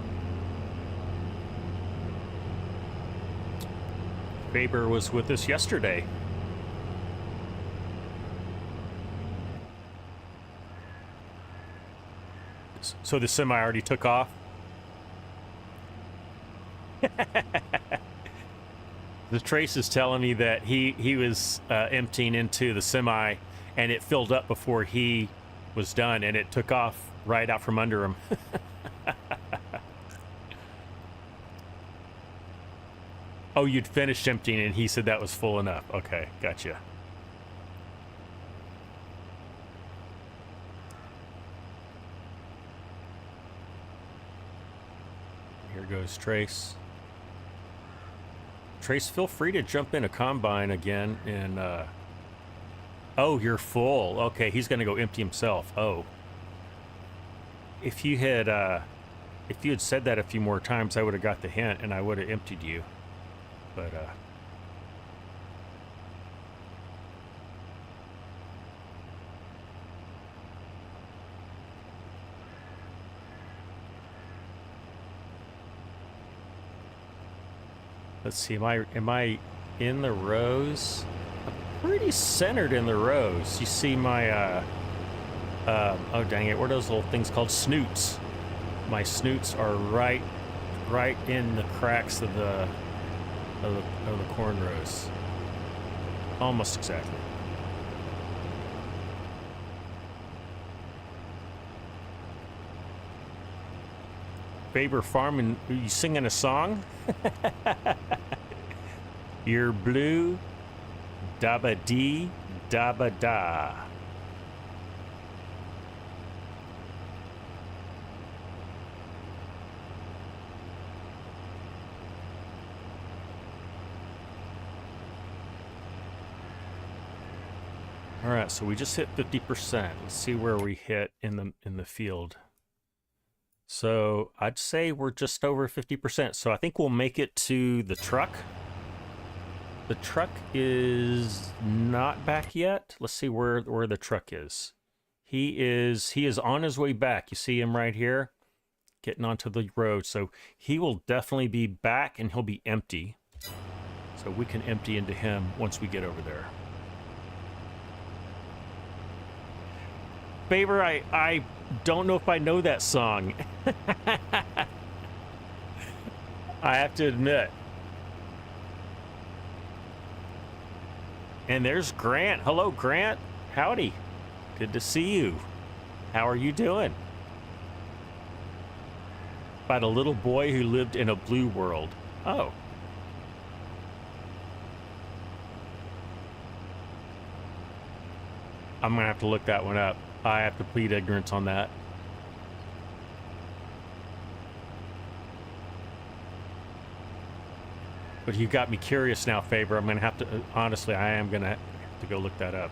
S1: Faber was with us yesterday. So the semi already took off? The Trace is telling me that he was emptying into the semi and it filled up before he was done and it took off right out from under him. Oh, you'd finished emptying and he said that was full enough. Okay, gotcha. Here goes Trace. Trace, feel free to jump in a combine again and oh, you're full. Okay, he's gonna go empty himself. Oh. If you had said that a few more times, I would have got the hint and I would have emptied you. But let's see, am I in the rows? I'm pretty centered in the rows. You see my oh dang it, what are those little things called? Snoots. My snoots are right in the cracks of the corn rows. Almost exactly. Faber Farming, are you singing a song? You're blue, dabba dee, dabba da. All right, so we just hit 50%. Let's see where we hit in the field. So I'd say we're just over 50%. So I think we'll make it to the truck. The truck is not back yet. Let's see where the truck is. He is on his way back. You see him right here, getting onto the road. So he will definitely be back, and he'll be empty. So we can empty into him once we get over there. Favor, I don't know if I know that song. I have to admit. And there's Grant. Hello, Grant. Howdy. Good to see you. How are you doing? About a little boy who lived in a blue world. Oh. I'm going to have to look that one up. I have to plead ignorance on that. But you got me curious now, Faber. I'm going to have to, honestly, I am going to have to go look that up.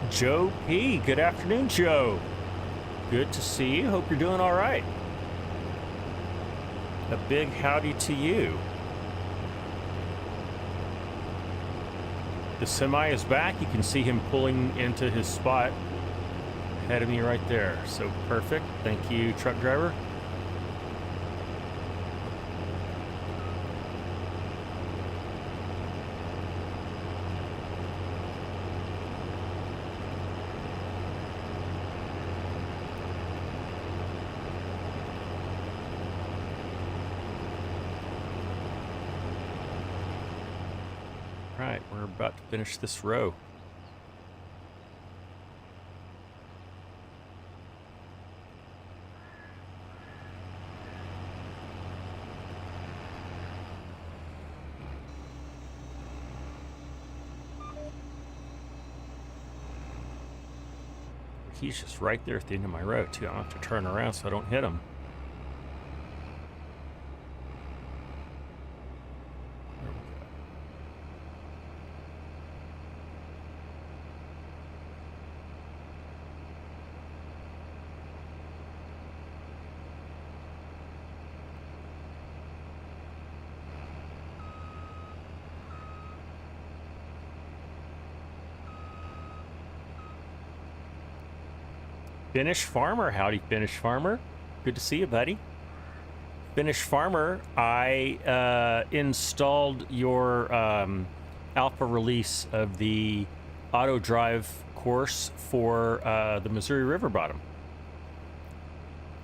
S1: Joe P. Good afternoon, Joe. Good to see you. Hope you're doing all right. A big howdy to you. The semi is back. You can see him pulling into his spot ahead of me right there. So perfect. Thank you, truck driver. Right, we're about to finish this row. He's just right there at the end of my row, too. I'll have to turn around so I don't hit him. Finish Farmer, howdy Finish Farmer. Good to see you, buddy. Finish Farmer, I installed your alpha release of the auto drive course for the Missouri River Bottom.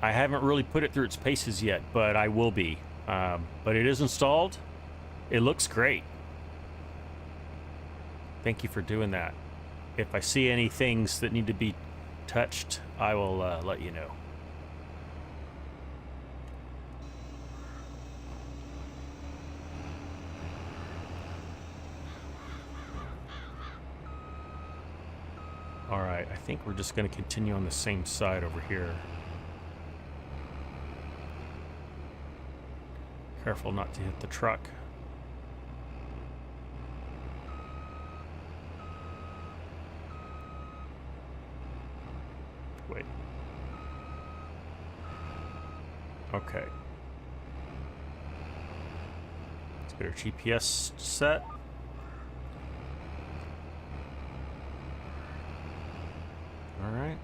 S1: I haven't really put it through its paces yet, but I will be. But it is installed. It looks great. Thank you for doing that. If I see any things that need to be touched, I will let you know. All right, I think we're just going to continue on the same side over here. Careful not to hit the truck. Wait. Okay. Let's get our GPS set. All right.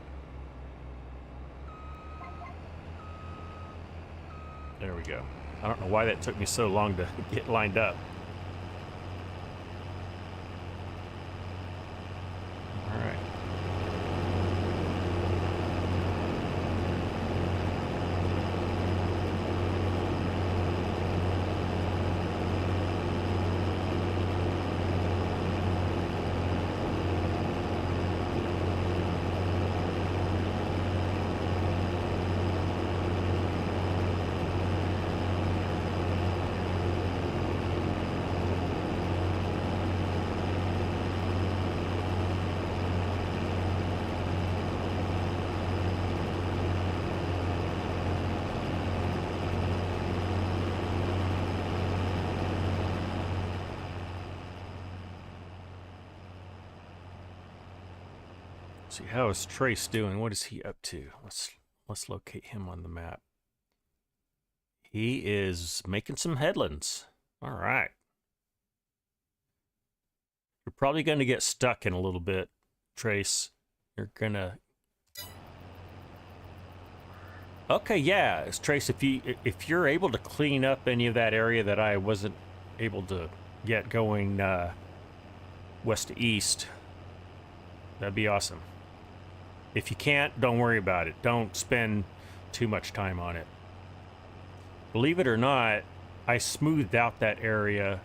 S1: There we go. I don't know why that took me so long to get lined up. All right. See, how is Trace doing? What is he up to? Let's locate him on the map. He is making some headlands. All right. You're probably going to get stuck in a little bit, Trace. You're gonna. Okay, yeah, Trace. If you're able to clean up any of that area that I wasn't able to get going west to east, that'd be awesome. If you can't, don't worry about it. Don't spend too much time on it. Believe it or not, I smoothed out that area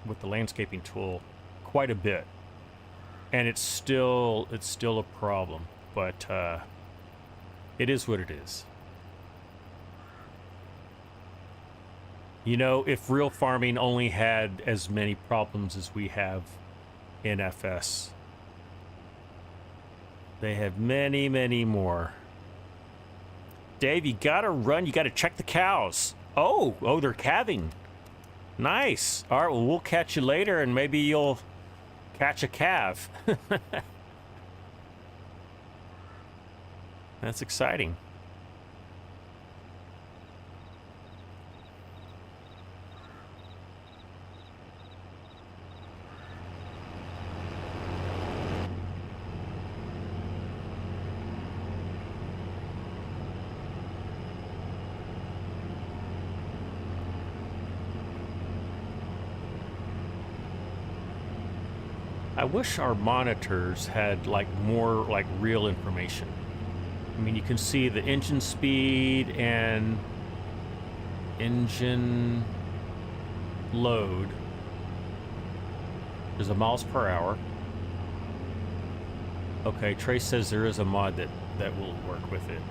S1: with the landscaping tool quite a bit, and it's still a problem, but it is what it is. You know, if real farming only had as many problems as we have in FS, they have many, many more. Dave, you gotta run. You gotta check the cows. Oh, they're calving. Nice. All right, well, we'll catch you later, and maybe you'll catch a calf. That's exciting. I wish our monitors had like more like real information. I mean, you can see the engine speed and engine load. There's a miles per hour. Okay, Trace says there is a mod that will work with it.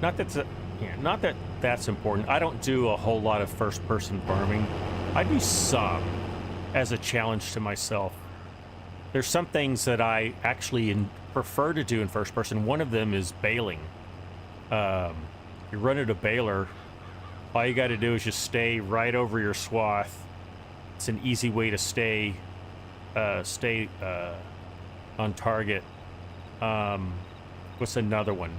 S1: Not that's not that that's important. I don't do a whole lot of first-person farming. I do some as a challenge to myself. There's some things that I actually prefer to do in first person. One of them is baling. You run into a baler, all you got to do is just stay right over your swath. It's an easy way to stay on target. What's another one?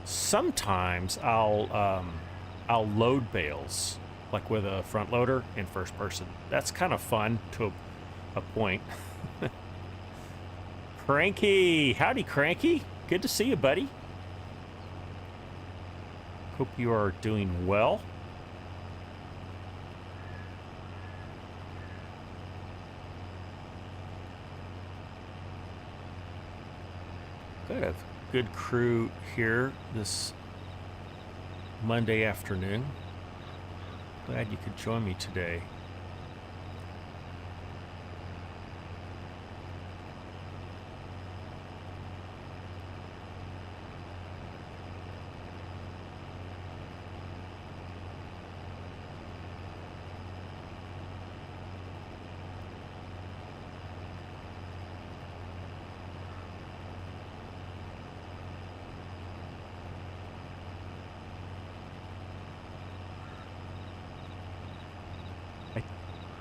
S1: Sometimes I'll load bales, like with a front loader in first person. That's kind of fun to a point. Cranky, howdy Cranky. Good to see you, buddy. Hope you are doing well. Got a good crew here this Monday afternoon. Glad you could join me today.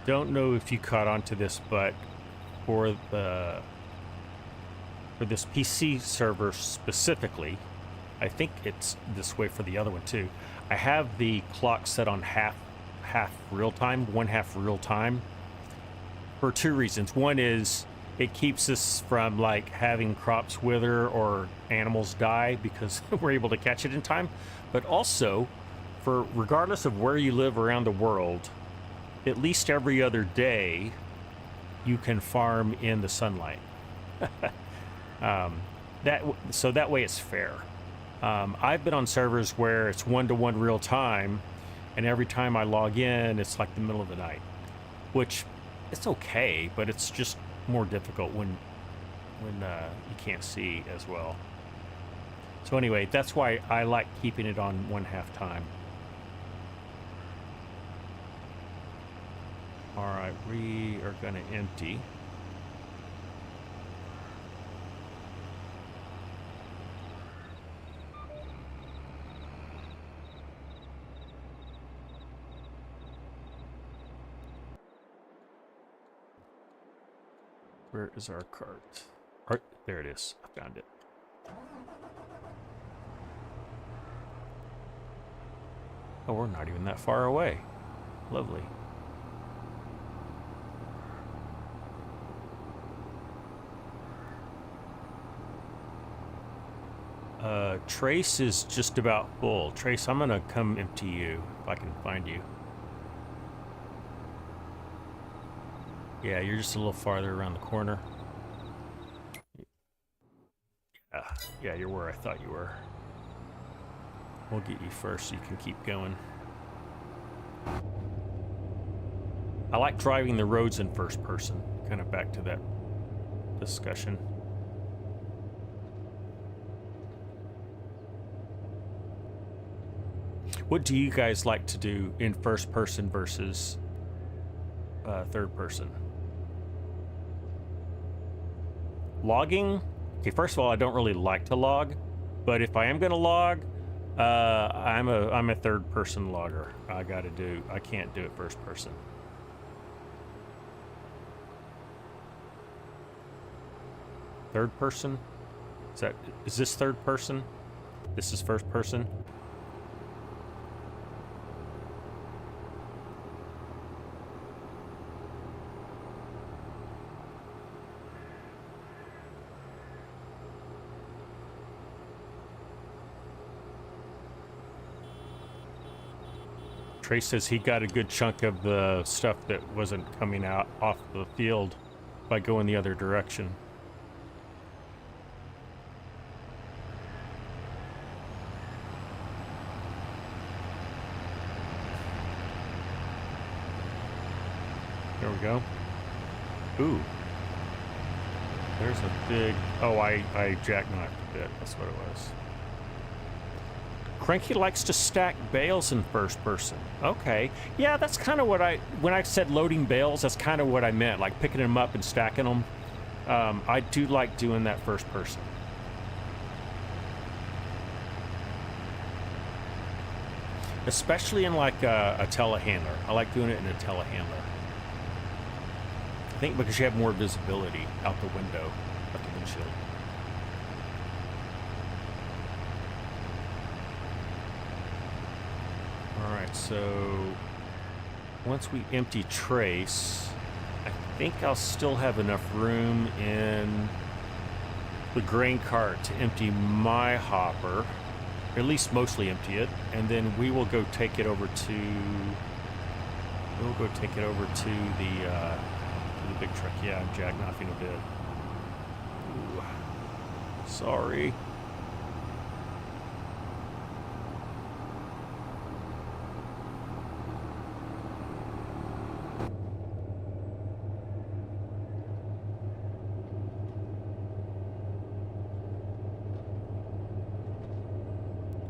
S1: Don't know if you caught on to this, but for this PC server specifically, I think it's this way for the other one too. I have the clock set on half real time, one half real time, for two reasons. One is it keeps us from like having crops wither or animals die because we're able to catch it in time, but also for regardless of where you live around the world, at least every other day, you can farm in the sunlight. So that way it's fair. I've been on servers where it's 1-to-1 real time, and every time I log in, it's like the middle of the night, which it's okay, but it's just more difficult when you can't see as well. So anyway, that's why I like keeping it on 1/2 time. All right, we are going to empty. Where is our cart? Right, there it is. I found it. Oh, we're not even that far away. Lovely. Trace is just about full. Trace, I'm gonna come empty you if I can find you. Yeah, you're just a little farther around the corner. Yeah, you're where I thought you were. We'll get you first so you can keep going. I like driving the roads in first person. Kind of back to that discussion. What do you guys like to do in first person versus third person? Logging? Okay, first of all, I don't really like to log, but if I am gonna log, I'm a third person logger. I can't do it first person. Third person? Is this third person? This is first person? Trace says he got a good chunk of the stuff that wasn't coming out off the field by going the other direction. There we go. Ooh. There's a big... Oh, I jackknifed a bit. That's what it was. Cranky likes to stack bales in first person. Okay. Yeah, that's kind of what when I said loading bales, that's kind of what I meant, like picking them up and stacking them. I do like doing that first person. Especially in like a telehandler. I like doing it in a telehandler. I think because you have more visibility out the window, out the windshield. Alright, so once we empty Trace, I think I'll still have enough room in the grain cart to empty my hopper, or at least mostly empty it, and then we will go take it over to the big truck. Yeah, I'm jackknifing a bit. Ooh. Sorry.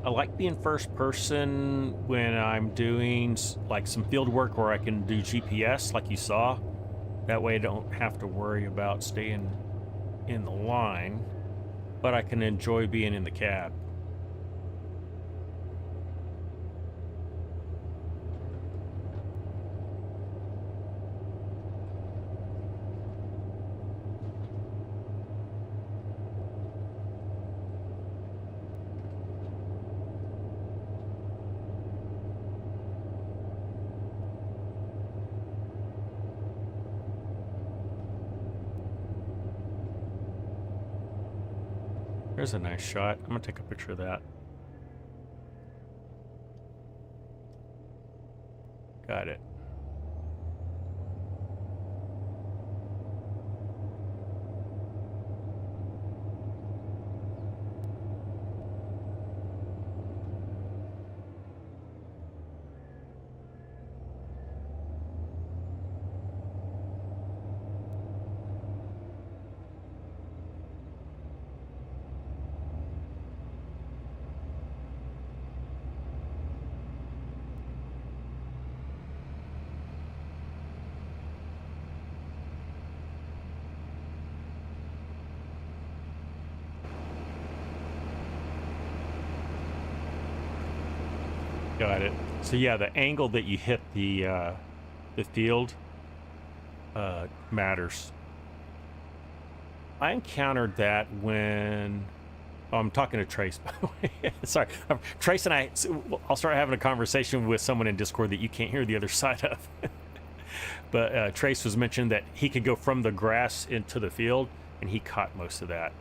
S1: I like being first person when I'm doing like some field work where I can do GPS like you saw. That way I don't have to worry about staying in the line, but I can enjoy being in the cab. There's a nice shot. I'm gonna take a picture of that. Got it. Got it. So yeah, the angle that you hit the field matters. I encountered that when... Oh, I'm talking to Trace, by the way. Sorry. Trace and I'll start having a conversation with someone in Discord that you can't hear the other side of. But Trace was mentioning that he could go from the grass into the field, and he caught most of that.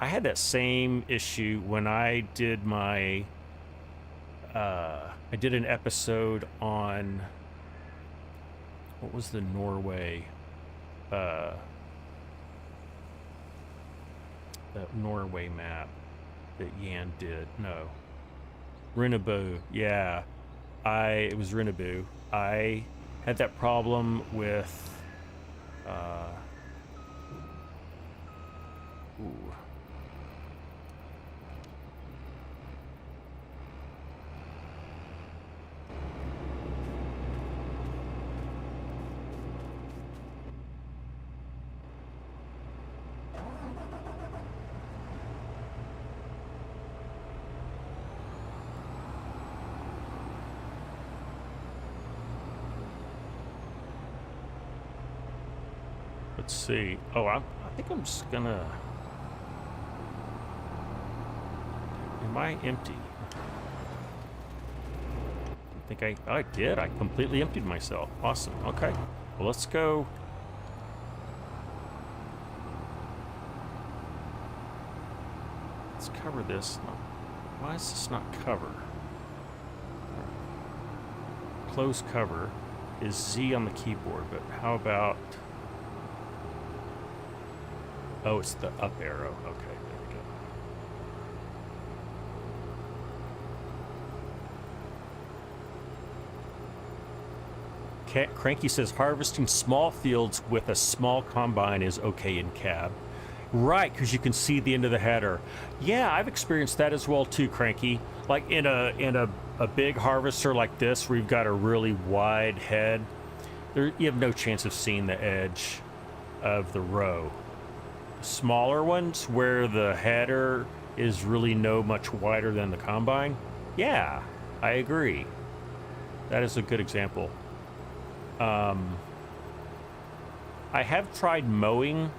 S1: I had that same issue when I did my... I did an episode on... What was the Norway... the Norway map that Yan did. No. Rinnebu. Yeah. It was Rinnebu. I had that problem with... Ooh. Let's see. Oh, I think I'm just gonna... Am I empty? I think I did. I completely emptied myself. Awesome. Okay. Well, let's go. Let's cover this. Why is this not cover? Close cover is Z on the keyboard, but how about... Oh, it's the up arrow. Okay, there we go. Cranky says harvesting small fields with a small combine is okay in cab. Right, because you can see the end of the header. Yeah, I've experienced that as well too, Cranky. Like in a big harvester like this, where you've got a really wide head, you have no chance of seeing the edge of the row. Smaller ones where the header is really no much wider than the combine. Yeah, I agree. That is a good example. I have tried mowing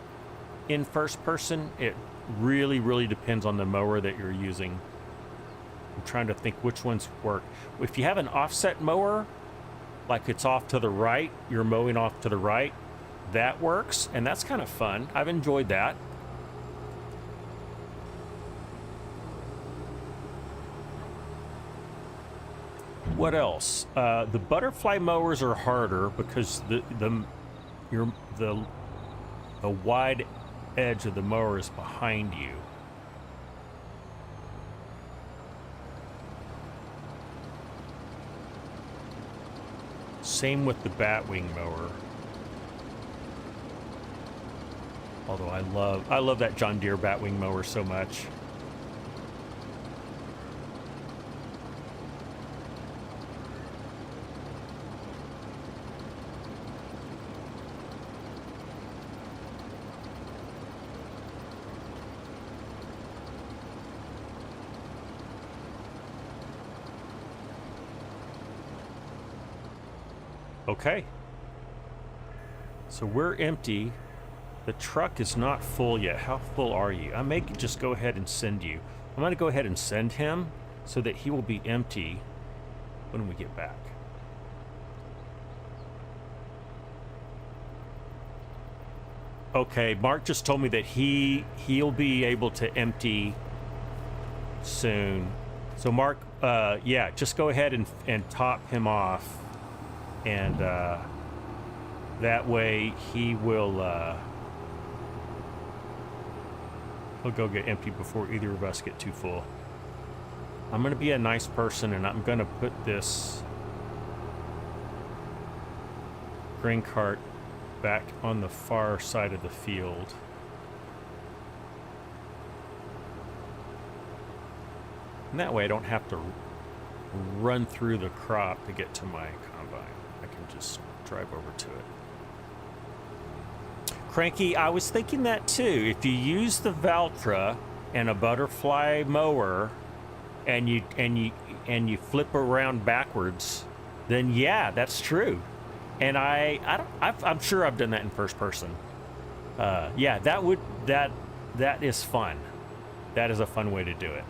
S1: in first person. It really depends on the mower that you're using. I'm trying to think which ones work. If you have an offset mower, like it's off to the right, you're mowing off to the right, that works, and that's kind of fun. I've enjoyed that. What else? The butterfly mowers are harder because the wide edge of the mower is behind you. Same with the batwing mower. Although I love that John Deere batwing mower so much. Okay. So we're empty. The truck is not full yet. How full are you? I may just go ahead and send you. I'm going to go ahead and send him so that he will be empty when we get back. Okay, Mark just told me that he'll be able to empty soon. So Mark, yeah, just go ahead and top him off. And that way he will he'll go get empty before either of us get too full. I'm going to be a nice person, and I'm going to put this grain cart back on the far side of the field. And that way I don't have to run through the crop to get to my combine. I can just drive over to it. Cranky, I was thinking that too. If you use the Valtra and a butterfly mower and you flip around backwards, then yeah, that's true. And I'm sure I've done that in first person. Yeah, that is fun. That is a fun way to do it.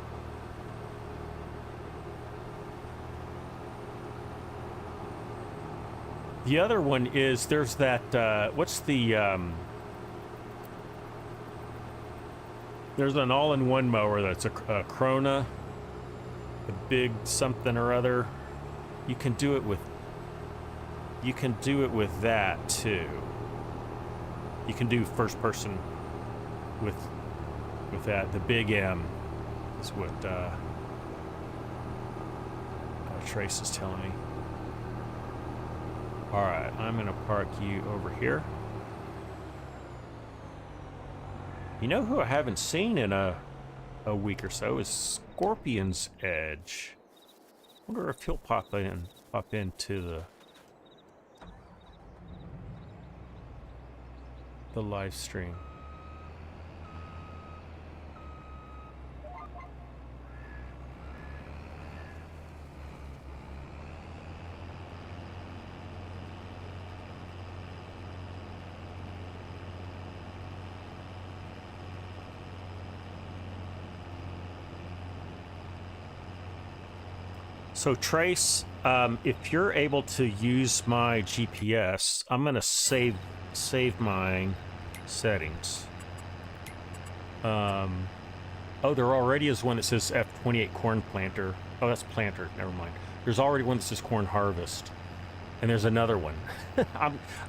S1: The other one is there's that what's the there's an all-in-one mower that's a Krona, a big something or other. You can do it with that too. You can do first person with that. The big M is what Trace is telling me. All right, I'm gonna park you over here. You know who I haven't seen in a week or so is Scorpion's Edge. Wonder if he'll pop into the live stream. So Trace, if you're able to use my GPS, I'm gonna save my settings. Oh, there already is one that says F28 corn planter. Oh, that's planter. Never mind. There's already one that says corn harvest, and there's another one.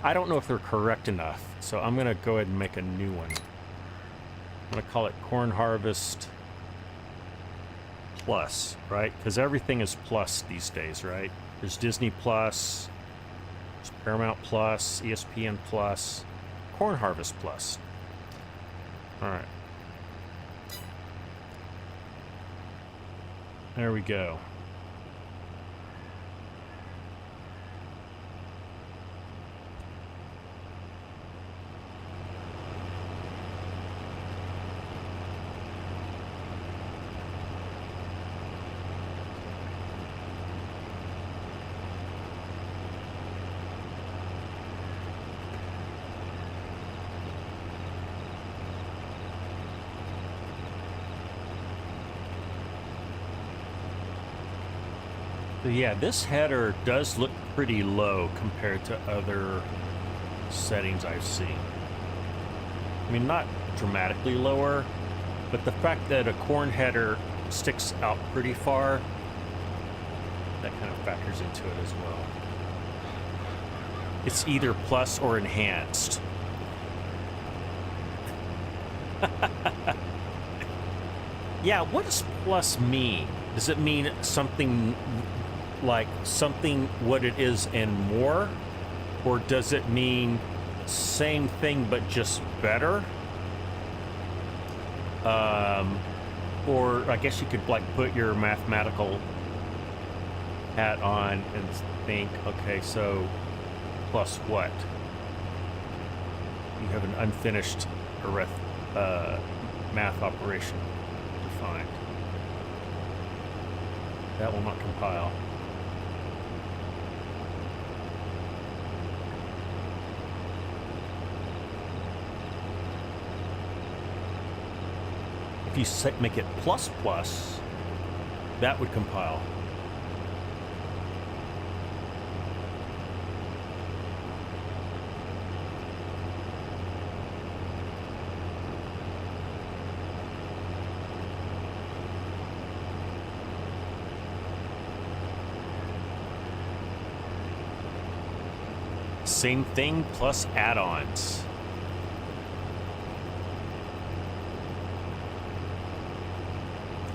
S1: I don't know if they're correct enough, so I'm gonna go ahead and make a new one. I'm gonna call it corn harvest plus, right? Because everything is plus these days, right? There's Disney Plus, there's Paramount Plus, ESPN Plus, Corn Harvest Plus. All right. There we go. Yeah, this header does look pretty low compared to other settings I've seen. I mean, not dramatically lower, but the fact that a corn header sticks out pretty far, that kind of factors into it as well. It's either plus or enhanced. Yeah, what does plus mean? Does it mean something like something what it is and more? Or does it mean same thing but just better? Or I guess you could like put your mathematical hat on and think, okay, so plus what? You have an unfinished math operation defined. That will not compile. If you make it plus plus, that would compile. Same thing plus add-ons.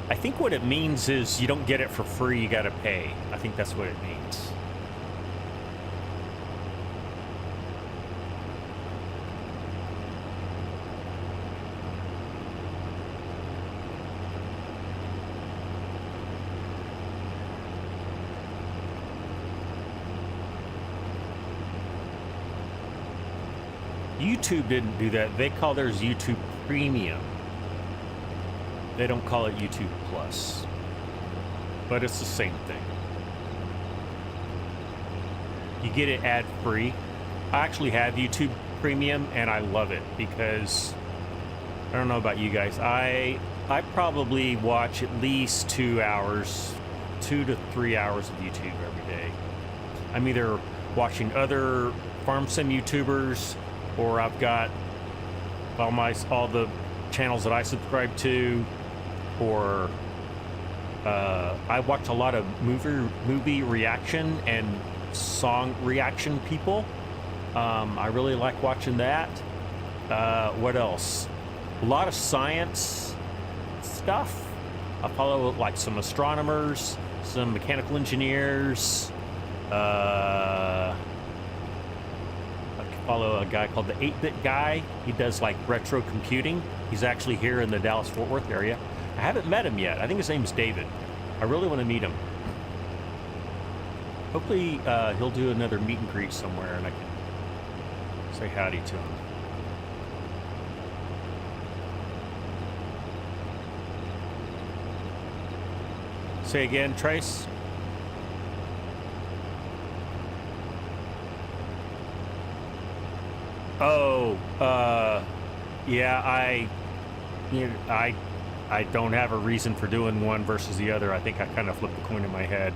S1: I think what it means is you don't get it for free, you gotta pay. I think that's what it means. YouTube didn't do that. They call theirs YouTube Premium. They don't call it YouTube Plus. But it's the same thing. You get it ad-free. I actually have YouTube Premium, and I love it because I don't know about you guys. I probably watch at least 2 hours, 2 to 3 hours of YouTube every day. I'm either watching other farm sim YouTubers, or I've got all the channels that I subscribe to, or I watch a lot of movie reaction and song reaction people. I really like watching that. What else? A lot of science stuff. I follow like some astronomers, some mechanical engineers. I follow a guy called the 8-Bit Guy. He does like retro computing. He's actually here in the Dallas-Fort Worth area. I haven't met him yet. I think his name's David. I really want to meet him. Hopefully he'll do another meet and greet somewhere and I can say howdy to him. Say again, Trace. Oh, yeah, I don't have a reason for doing one versus the other. I think I kind of flipped the coin in my head.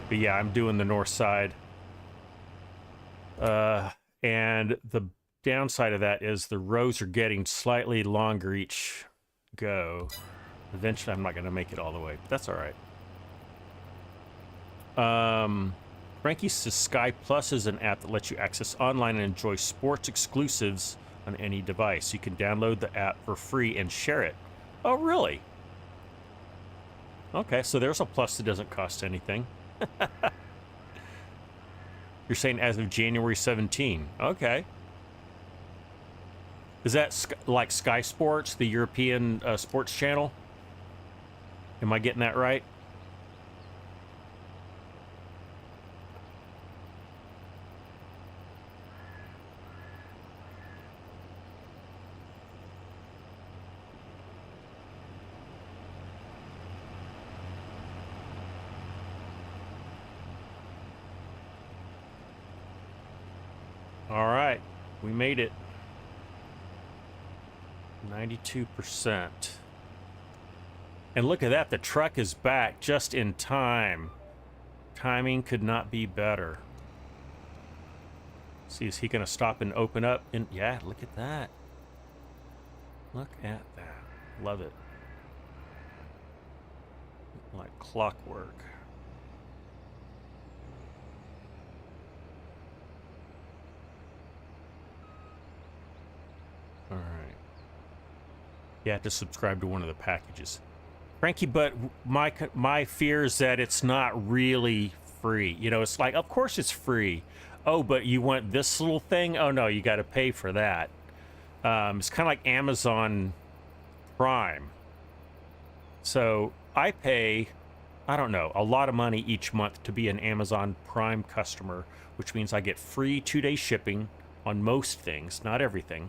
S1: But yeah, I'm doing the north side. And the downside of that is the rows are getting slightly longer each go. Eventually, I'm not going to make it all the way, but that's all right. Frankie says Sky Plus is an app that lets you access online and enjoy sports exclusives on any device. You can download the app for free and share it. Oh, really? Okay, so there's a plus that doesn't cost anything. You're saying as of January 17. Okay. Is that like Sky Sports, the European sports channel? Am I getting that right? All right, we made it. 92%. And look at that, the truck is back just in time. Timing could not be better. See, is he gonna stop and open up? And yeah, look at that. Look at that. Love it. Like clockwork. All right. You have to subscribe to one of the packages. Frankie, but my fear is that it's not really free. You know, it's like, of course it's free. Oh, but you want this little thing? Oh, no, you got to pay for that. It's kind of like Amazon Prime. So I pay, I don't know, a lot of money each month to be an Amazon Prime customer, which means I get free 2-day shipping on most things, not everything.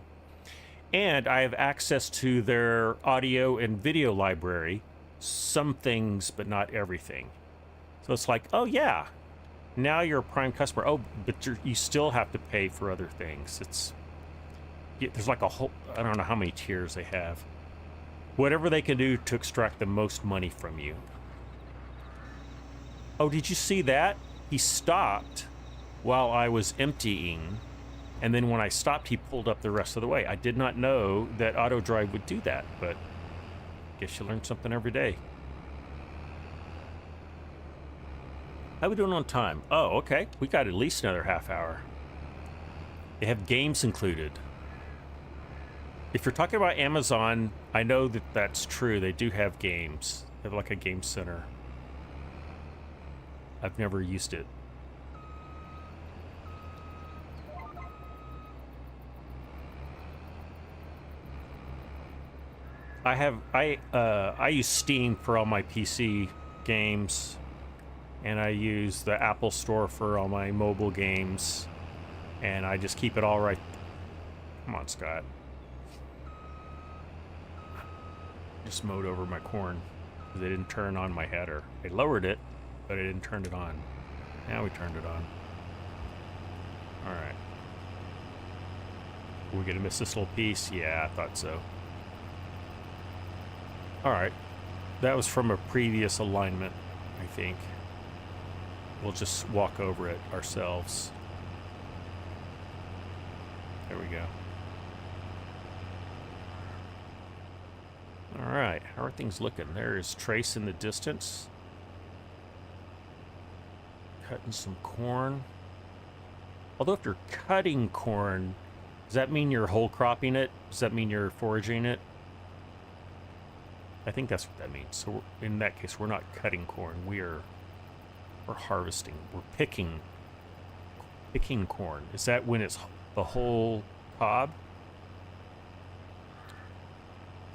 S1: And I have access to their audio and video library, some things, but not everything. So it's like, oh yeah, now you're a Prime customer. Oh, but you still have to pay for other things. There's like a whole, I don't know how many tiers they have. Whatever they can do to extract the most money from you. Oh, did you see that? He stopped while I was emptying. And then when I stopped, he pulled up the rest of the way. I did not know that auto drive would do that, but I guess you learn something every day. How are we doing on time? Oh, okay. We got at least another half hour. They have games included. If you're talking about Amazon, I know that that's true. They do have games. They have like a game center. I've never used it. I use Steam for all my PC games, and I use the Apple Store for all my mobile games, and I just keep it all right. Come on, Scott. Just mowed over my corn because they didn't turn on my header. They lowered it, but I didn't turn it on. Now we turned it on. All right. We're gonna miss this little piece. Yeah, I thought so. All right, that was from a previous alignment, I think. We'll just walk over it ourselves. There we go. All right, how are things looking? There is Trace in the distance. Cutting some corn. Although if you're cutting corn, does that mean you're whole cropping it? Does that mean you're foraging it? I think that's what that means. So in that case, we're not cutting corn. We're harvesting. We're picking corn. Is that when it's the whole cob?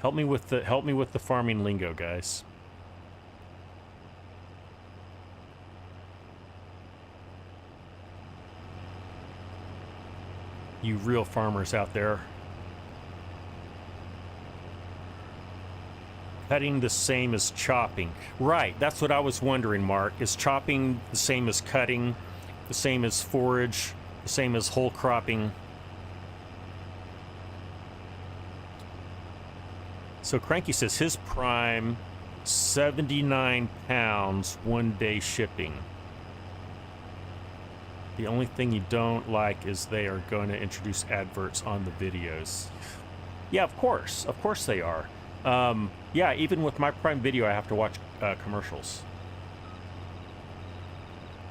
S1: Help me with the farming lingo, guys. You real farmers out there. Cutting the same as chopping. Right, that's what I was wondering, Mark. Is chopping the same as cutting, the same as forage, the same as whole cropping? So Cranky says his prime, 79 pounds, 1 day shipping. The only thing you don't like is they are going to introduce adverts on the videos. Yeah, of course they are. Yeah, even with my Prime Video, I have to watch commercials.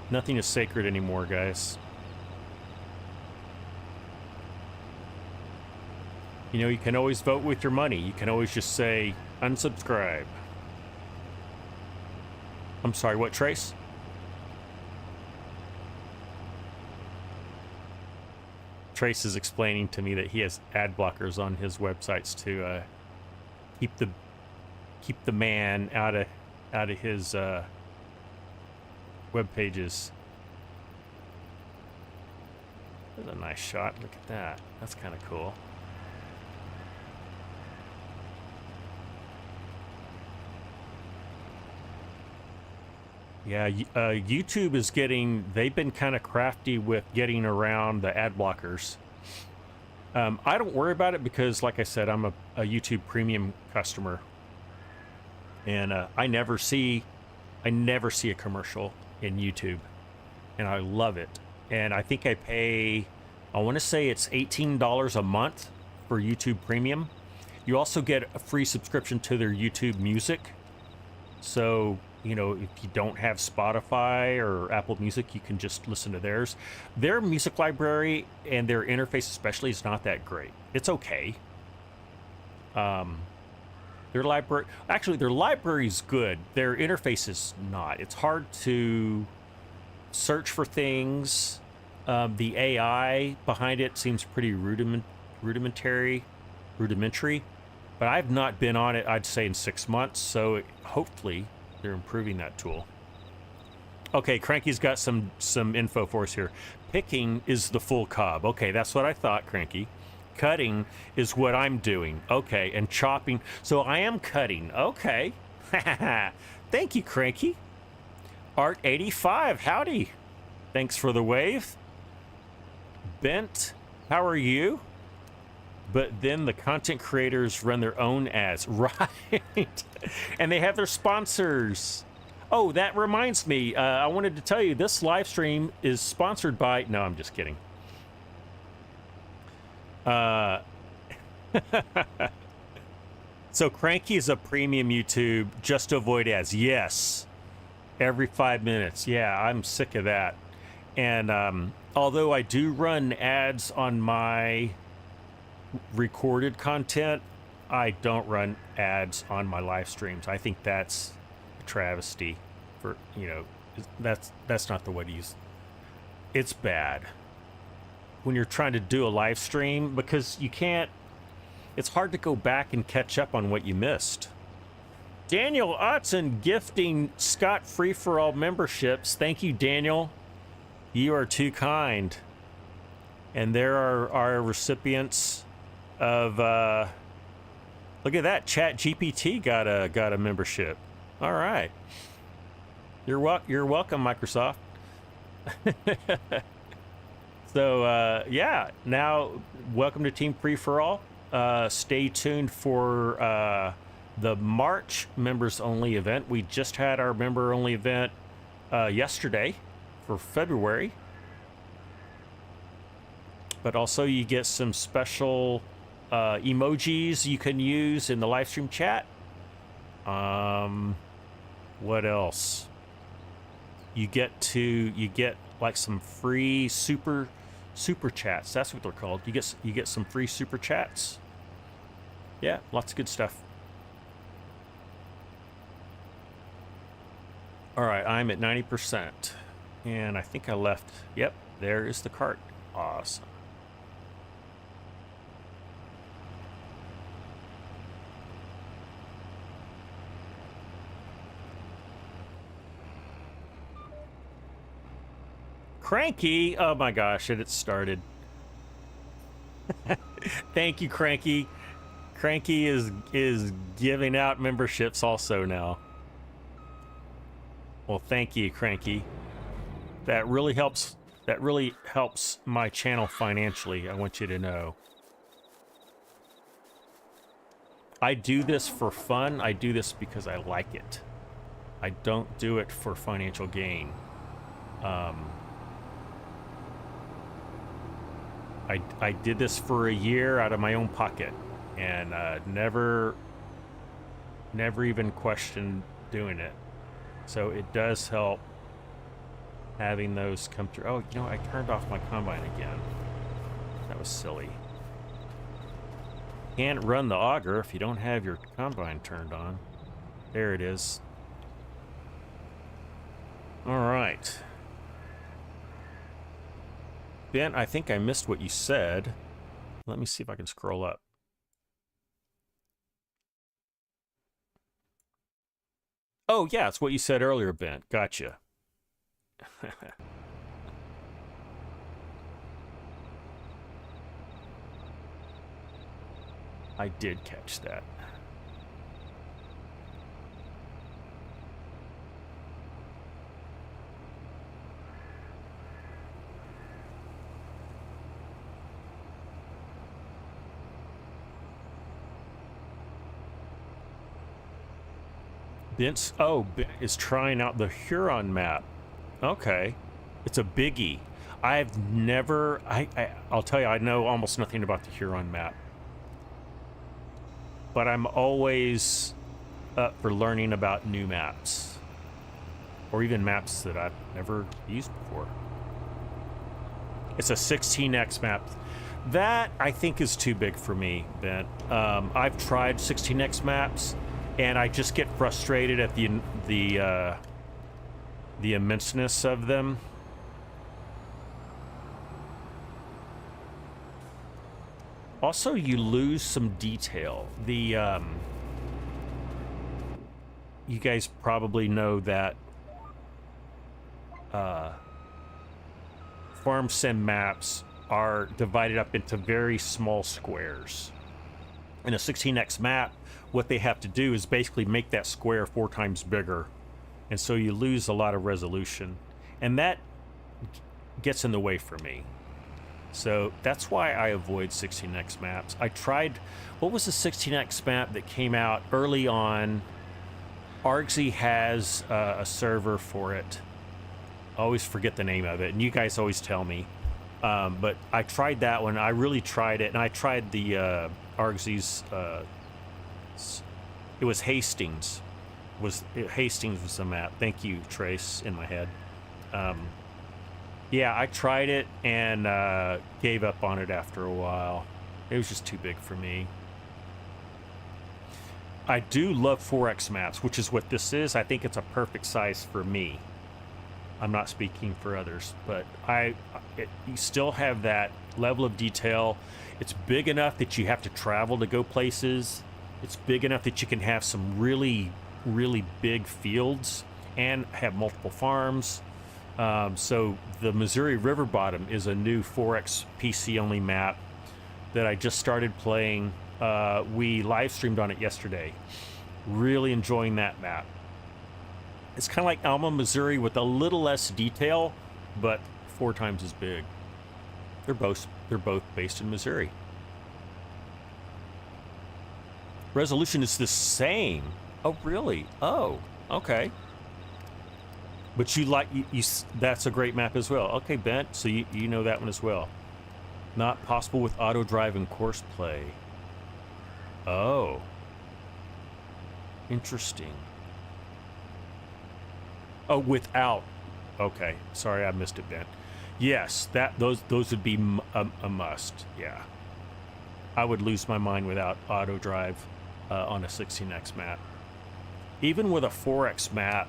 S1: Nothing is sacred anymore, guys. You know, you can always vote with your money. You can always just say, unsubscribe. I'm sorry, what, Trace? Trace is explaining to me that he has ad blockers on his websites to keep the man out of his web pages. That's a nice shot. Look at that. That's kind of cool. Yeah, YouTube is they've been kind of crafty with getting around the ad blockers. I don't worry about it because, like I said, I'm a YouTube premium customer. And I never see a commercial in YouTube. And I love it. And I think I want to say it's $18 a month for YouTube Premium. You also get a free subscription to their YouTube Music. So, you know, if you don't have Spotify or Apple Music, you can just listen to theirs. Their music library and their interface especially is not that great. It's okay. Their library's good. Their interface is not. It's hard to search for things. The AI behind it seems pretty rudimentary. But I've not been on it, I'd say, in 6 months. So hopefully they're improving that tool. Okay, Cranky's got some info for us here. Picking is the full cob. Okay, that's what I thought, Cranky. Cutting is what I'm doing. Okay, and chopping. So I am cutting. Okay. Thank you, Cranky. Art85, howdy. Thanks for the wave. Bent, how are you? But then the content creators run their own ads. Right. And they have their sponsors. Oh, that reminds me. I wanted to tell you, this live stream is sponsored by... No, I'm just kidding. So Cranky is a premium YouTube just to avoid ads. Yes. Every 5 minutes. Yeah, I'm sick of that. And although I do run ads on my recorded content, I don't run ads on my live streams. I think that's a travesty. For, you know, that's not the way to use. It's bad when you're trying to do a live stream because you can't. It's hard to go back and catch up on what you missed. Daniel Otson gifting ScottFreeforall memberships. Thank you, Daniel. You are too kind. And there are our recipients of look at that, ChatGPT got a membership. All right, you're welcome, Microsoft. So yeah, now welcome to Team Free for All. Stay tuned for the March members only event. We just had our member only event yesterday for February. But also you get some special emojis you can use in the live stream chat. What else? You get like some free super chats. That's what they're called. You get some free super chats. Yeah, lots of good stuff. All right, I'm at 90%, and I think I left. Yep, there is the cart. Awesome. Cranky! Oh my gosh, it started. Thank you, Cranky. Cranky is giving out memberships also now. Well, thank you, Cranky. That really helps. That really helps my channel financially. I want you to know. I do this for fun. I do this because I like it. I don't do it for financial gain. I did this for a year out of my own pocket, and never even questioned doing it. So it does help having those come through. Oh, you know, I turned off my combine again. That was silly. Can't run the auger if you don't have your combine turned on. There it is. All right. Ben, I think I missed what you said. Let me see if I can scroll up. Oh, yeah, it's what you said earlier, Ben. Gotcha. I did catch that. Ben is trying out the Huron map. Okay. It's a biggie. I've never... I'll tell you, I know almost nothing about the Huron map. But I'm always up for learning about new maps. Or even maps that I've never used before. It's a 16x map. That, I think, is too big for me, Ben. I've tried 16x maps, and I just get frustrated at the immenseness of them. Also, you lose some detail. You guys probably know that farm sim maps are divided up into very small squares. In a 16x map, what they have to do is basically make that square 4 times bigger. And so you lose a lot of resolution. And that gets in the way for me. So that's why I avoid 16x maps. I tried, what was the 16x map that came out early on? Argsy has a server for it. I always forget the name of it, and you guys always tell me. But I tried that one. I really tried it, and I tried the Argsy's. It was Hastings. Hastings was the map. Thank you, Trace, in my head. Yeah, I tried it and gave up on it after a while. It was just too big for me. I do love 4X maps, which is what this is. I think it's a perfect size for me. I'm not speaking for others, but you still have that level of detail. It's big enough that you have to travel to go places. It's big enough that you can have some really, really big fields and have multiple farms. So the Missouri River Bottom is a new 4X PC only map that I just started playing. We live streamed on it yesterday. Really enjoying that map. It's kind of like Alma, Missouri with a little less detail, but 4 times as big. They're both based in Missouri. Resolution is the same. Oh, really? Oh, okay. But you like you that's a great map as well. Okay, Bent. So you know that one as well. Not possible with auto drive and course play. Oh. Interesting. Oh, without. Okay, sorry, I missed it, Ben. Yes, those would be a must. Yeah, I would lose my mind without auto drive on a 16x map. Even with a 4x map,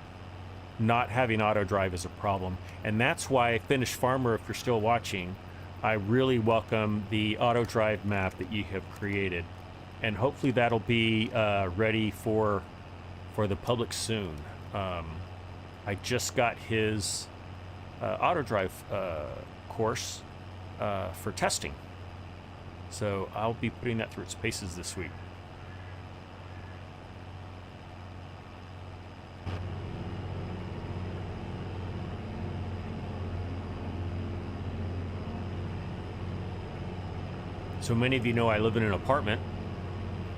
S1: not having auto drive is a problem, and that's why Finnish Farmer, if you're still watching, I really welcome the auto drive map that you have created, and hopefully that'll be ready for the public soon. I just got his auto drive course for testing, so I'll be putting that through its paces this week. So many of you know I live in an apartment,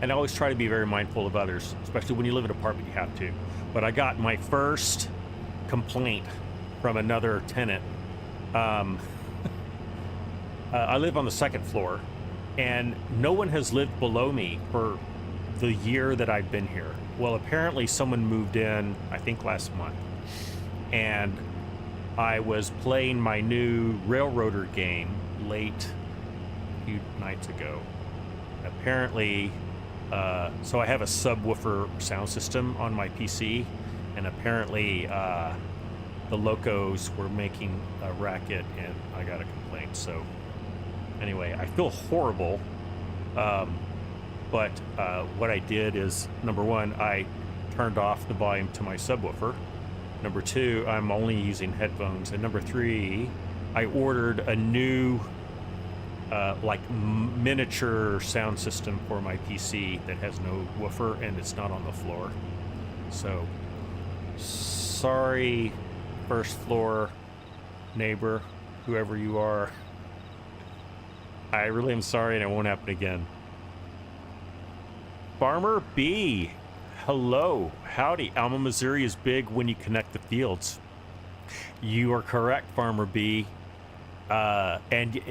S1: and I always try to be very mindful of others, especially when you live in an apartment, you have to. But I got my first complaint from another tenant. I live on the second floor, and no one has lived below me for the year that I've been here. Well, apparently someone moved in, I think last month, and I was playing my new Railroader game late a few nights ago. Apparently, so I have a subwoofer sound system on my PC, and apparently the locos were making a racket, and I got a complaint. So anyway, I feel horrible, but what I did is, number one, I turned off the volume to my subwoofer. Number two, I'm only using headphones. And number three, I ordered a new like miniature sound system for my PC that has no woofer, and it's not on the floor. So sorry, first floor neighbor, whoever you are. I really am sorry, and it won't happen again. Farmer B, hello, howdy. Alma, Missouri is big when you connect the fields. You are correct, Farmer B. And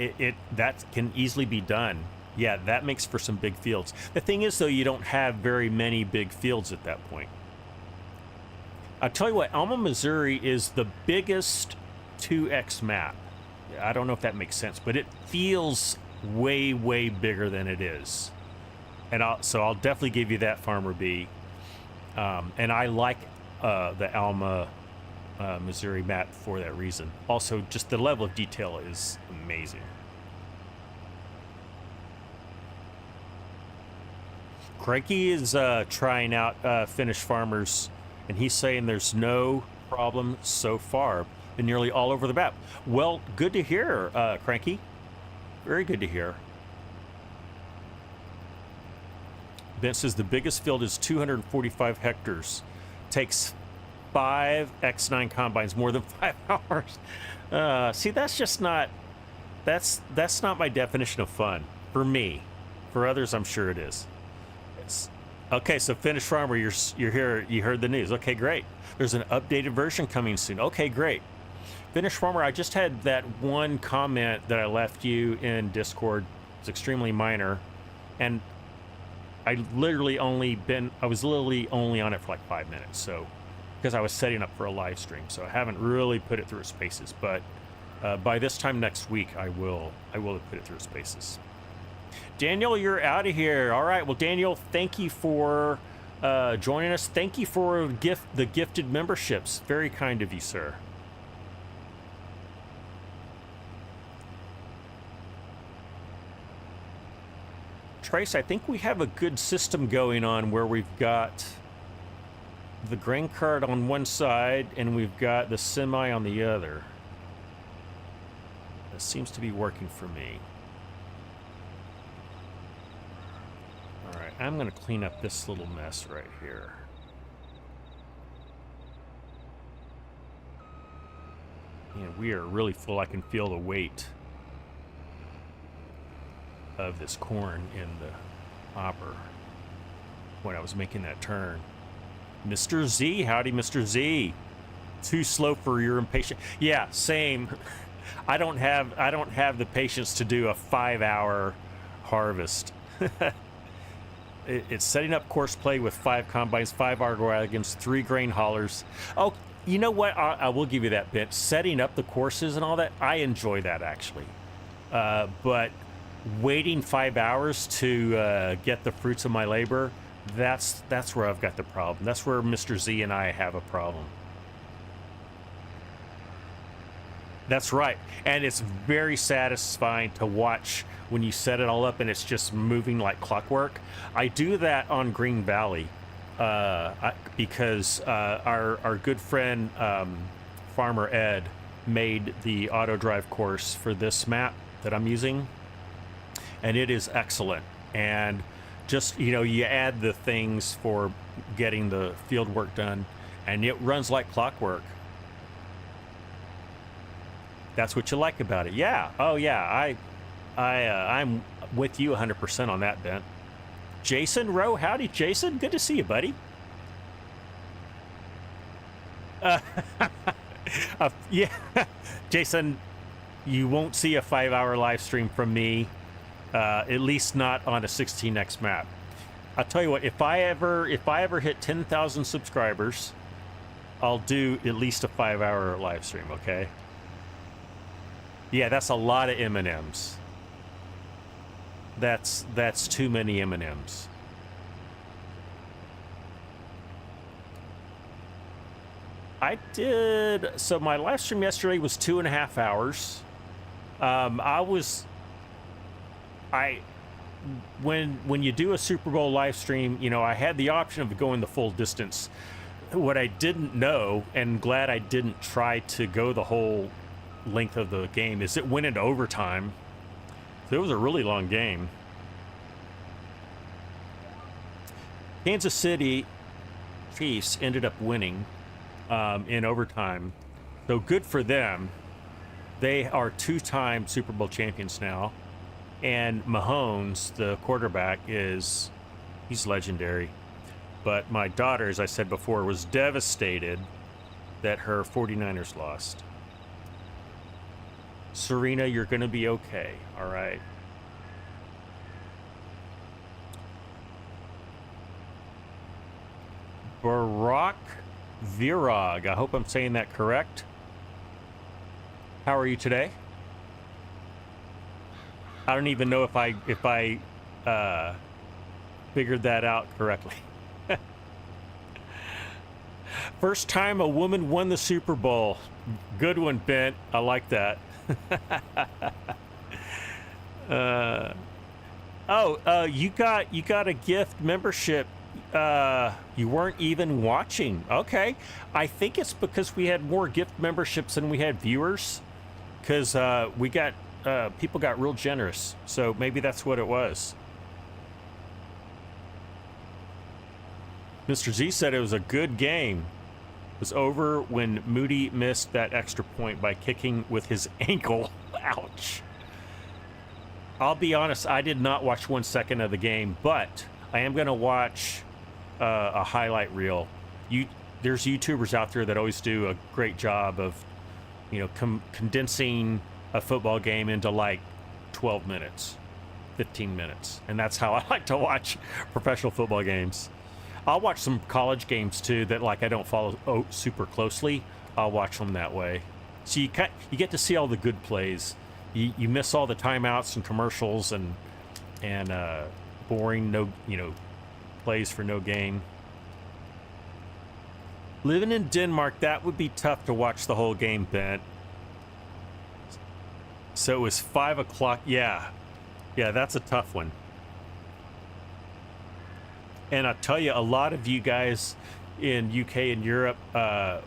S1: that can easily be done. Yeah, that makes for some big fields. The thing is, though, you don't have very many big fields at that point. I'll tell you what, Alma, Missouri is the biggest 2X map. I don't know if that makes sense, but it feels way, way bigger than it is. And so I'll definitely give you that, Farmer B. And I like the Alma, Missouri map for that reason. Also, just the level of detail is amazing. Cranky is trying out Finnish Farmers, and he's saying there's no problem so far. Been nearly all over the map. Well, good to hear, Cranky. Very good to hear. Ben says the biggest field is 245 hectares. Takes 5 X9 combines, more than 5 hours. See, that's just not, that's not my definition of fun. For me. For others, I'm sure it is. Okay, so Finnish Farmer, you're here, you heard the news. Okay, great. There's an updated version coming soon. Okay, great. Finnish Farmer, I just had that one comment that I left you in Discord. It's extremely minor. And I was literally only on it for like 5 minutes, so because I was setting up for a live stream, so I haven't really put it through its paces. But by this time next week, I will put it through its paces. Daniel, you're out of here. All right. Well, Daniel, thank you for joining us. Thank you for the gifted memberships. Very kind of you, sir. Trace, I think we have a good system going on where we've got the grain cart on one side and we've got the semi on the other. That seems to be working for me. All right, I'm going to clean up this little mess right here. And we are really full. I can feel the weight of this corn in the hopper when I was making that turn. Mr. Z, howdy, Mr. Z. Too slow for your impatience. Yeah, same. I don't have the patience to do a 5-hour harvest. It's setting up course play with 5 combines, 5 argo wagons, 3 grain haulers. Oh, you know what? I will give you that bit. Setting up the courses and all that, I enjoy that actually. But waiting 5 hours to get the fruits of my labor, that's where I've got the problem. That's where Mr. Z and I have a problem. That's right. And it's very satisfying to watch when you set it all up and it's just moving like clockwork. I do that on Green Valley because our good friend Farmer Ed made the auto drive course for this map that I'm using, and it is excellent. And just, you know, you add the things for getting the field work done and it runs like clockwork. That's what you like about it. Yeah. Oh yeah. I'm with you 100% on that, Bent. Jason Rowe, howdy, Jason. Good to see you, buddy. Yeah, Jason, you won't see a 5-hour live stream from me, at least not on a 16x map. I'll tell you what, if I ever hit 10,000 subscribers, I'll do at least a 5-hour live stream. Okay. Yeah, that's a lot of M&Ms. That's too many M&Ms. I did, so my live stream yesterday was 2.5 hours. When you do a Super Bowl live stream, you know, I had the option of going the full distance. What I didn't know, and glad I didn't try to go the whole length of the game, is it went into overtime. So it was a really long game. Kansas City Chiefs ended up winning in overtime. So good for them. They are 2-time Super Bowl champions now. And Mahomes, the quarterback, he's legendary. But my daughter, as I said before, was devastated that her 49ers lost. Serena, you're going to be okay, all right? Barack Virag, I hope I'm saying that correct. How are you today? I don't even know if I figured that out correctly. First time a woman won the Super Bowl. Good one, Bent. I like that. You got a gift membership. You weren't even watching. Okay. I think it's because we had more gift memberships than we had viewers, because people got real generous. So maybe that's what it was. Mr. Z said it was a good game. It was over when Moody missed that extra point by kicking with his ankle. Ouch. I'll be honest, I did not watch 1 second of the game, but I am going to watch a highlight reel. There's YouTubers out there that always do a great job of, you know, condensing a football game into like 12 minutes, 15 minutes. And that's how I like to watch professional football games. I'll watch some college games too that, like, I don't follow super closely. I'll watch them that way. So you get to see all the good plays. You miss all the timeouts and commercials and boring plays for no gain. Living in Denmark, that would be tough to watch the whole game, Bent. So it was 5 o'clock. Yeah, that's a tough one. And I'll tell you, a lot of you guys in UK and Europe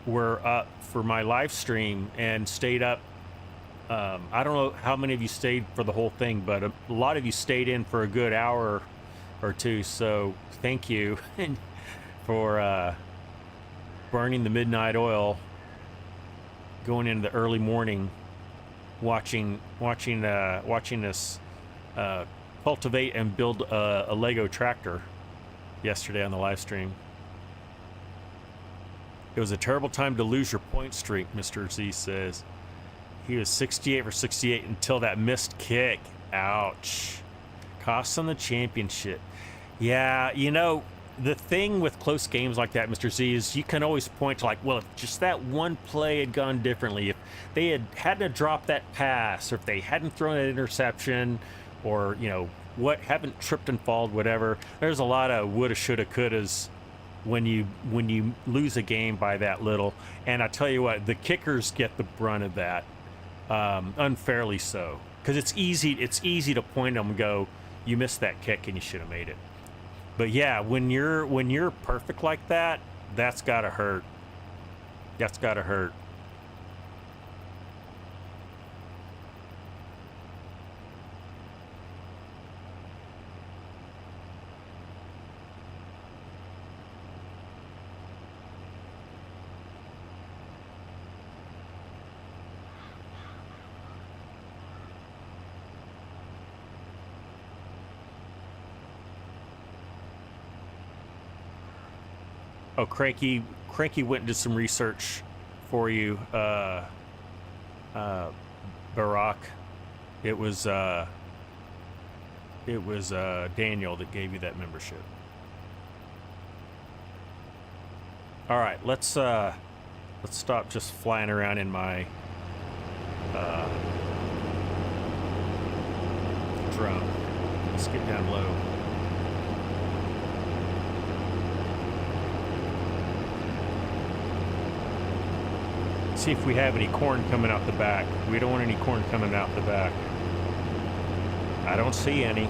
S1: were up for my live stream and stayed up. I don't know how many of you stayed for the whole thing, but a lot of you stayed in for a good hour or two. So thank you for burning the midnight oil, going into the early morning, watching us cultivate and build a Lego tractor yesterday on the live stream. It was a terrible time to lose your point streak, Mr. Z says. He was 68 for 68 until that missed kick. Ouch. Cost on the championship. Yeah, you know, the thing with close games like that, Mr. Z, is you can always point to, like, well, if just that one play had gone differently, if they hadn't dropped that pass, or if they hadn't thrown an interception, or, you know, haven't tripped and fallen, whatever. There's a lot of woulda, shoulda, couldas when you lose a game by that little. And I tell you what, the kickers get the brunt of that, unfairly so, because it's easy to point them and go, you missed that kick and you should have made it. But yeah, when you're perfect like that, that's gotta hurt. That's gotta hurt. Oh, Cranky went and did some research for you, Barack. It was Daniel that gave you that membership. All right, let's stop just flying around in my drone. Let's get down low. See if we have any corn coming out the back. We don't want any corn coming out the back. I don't see any.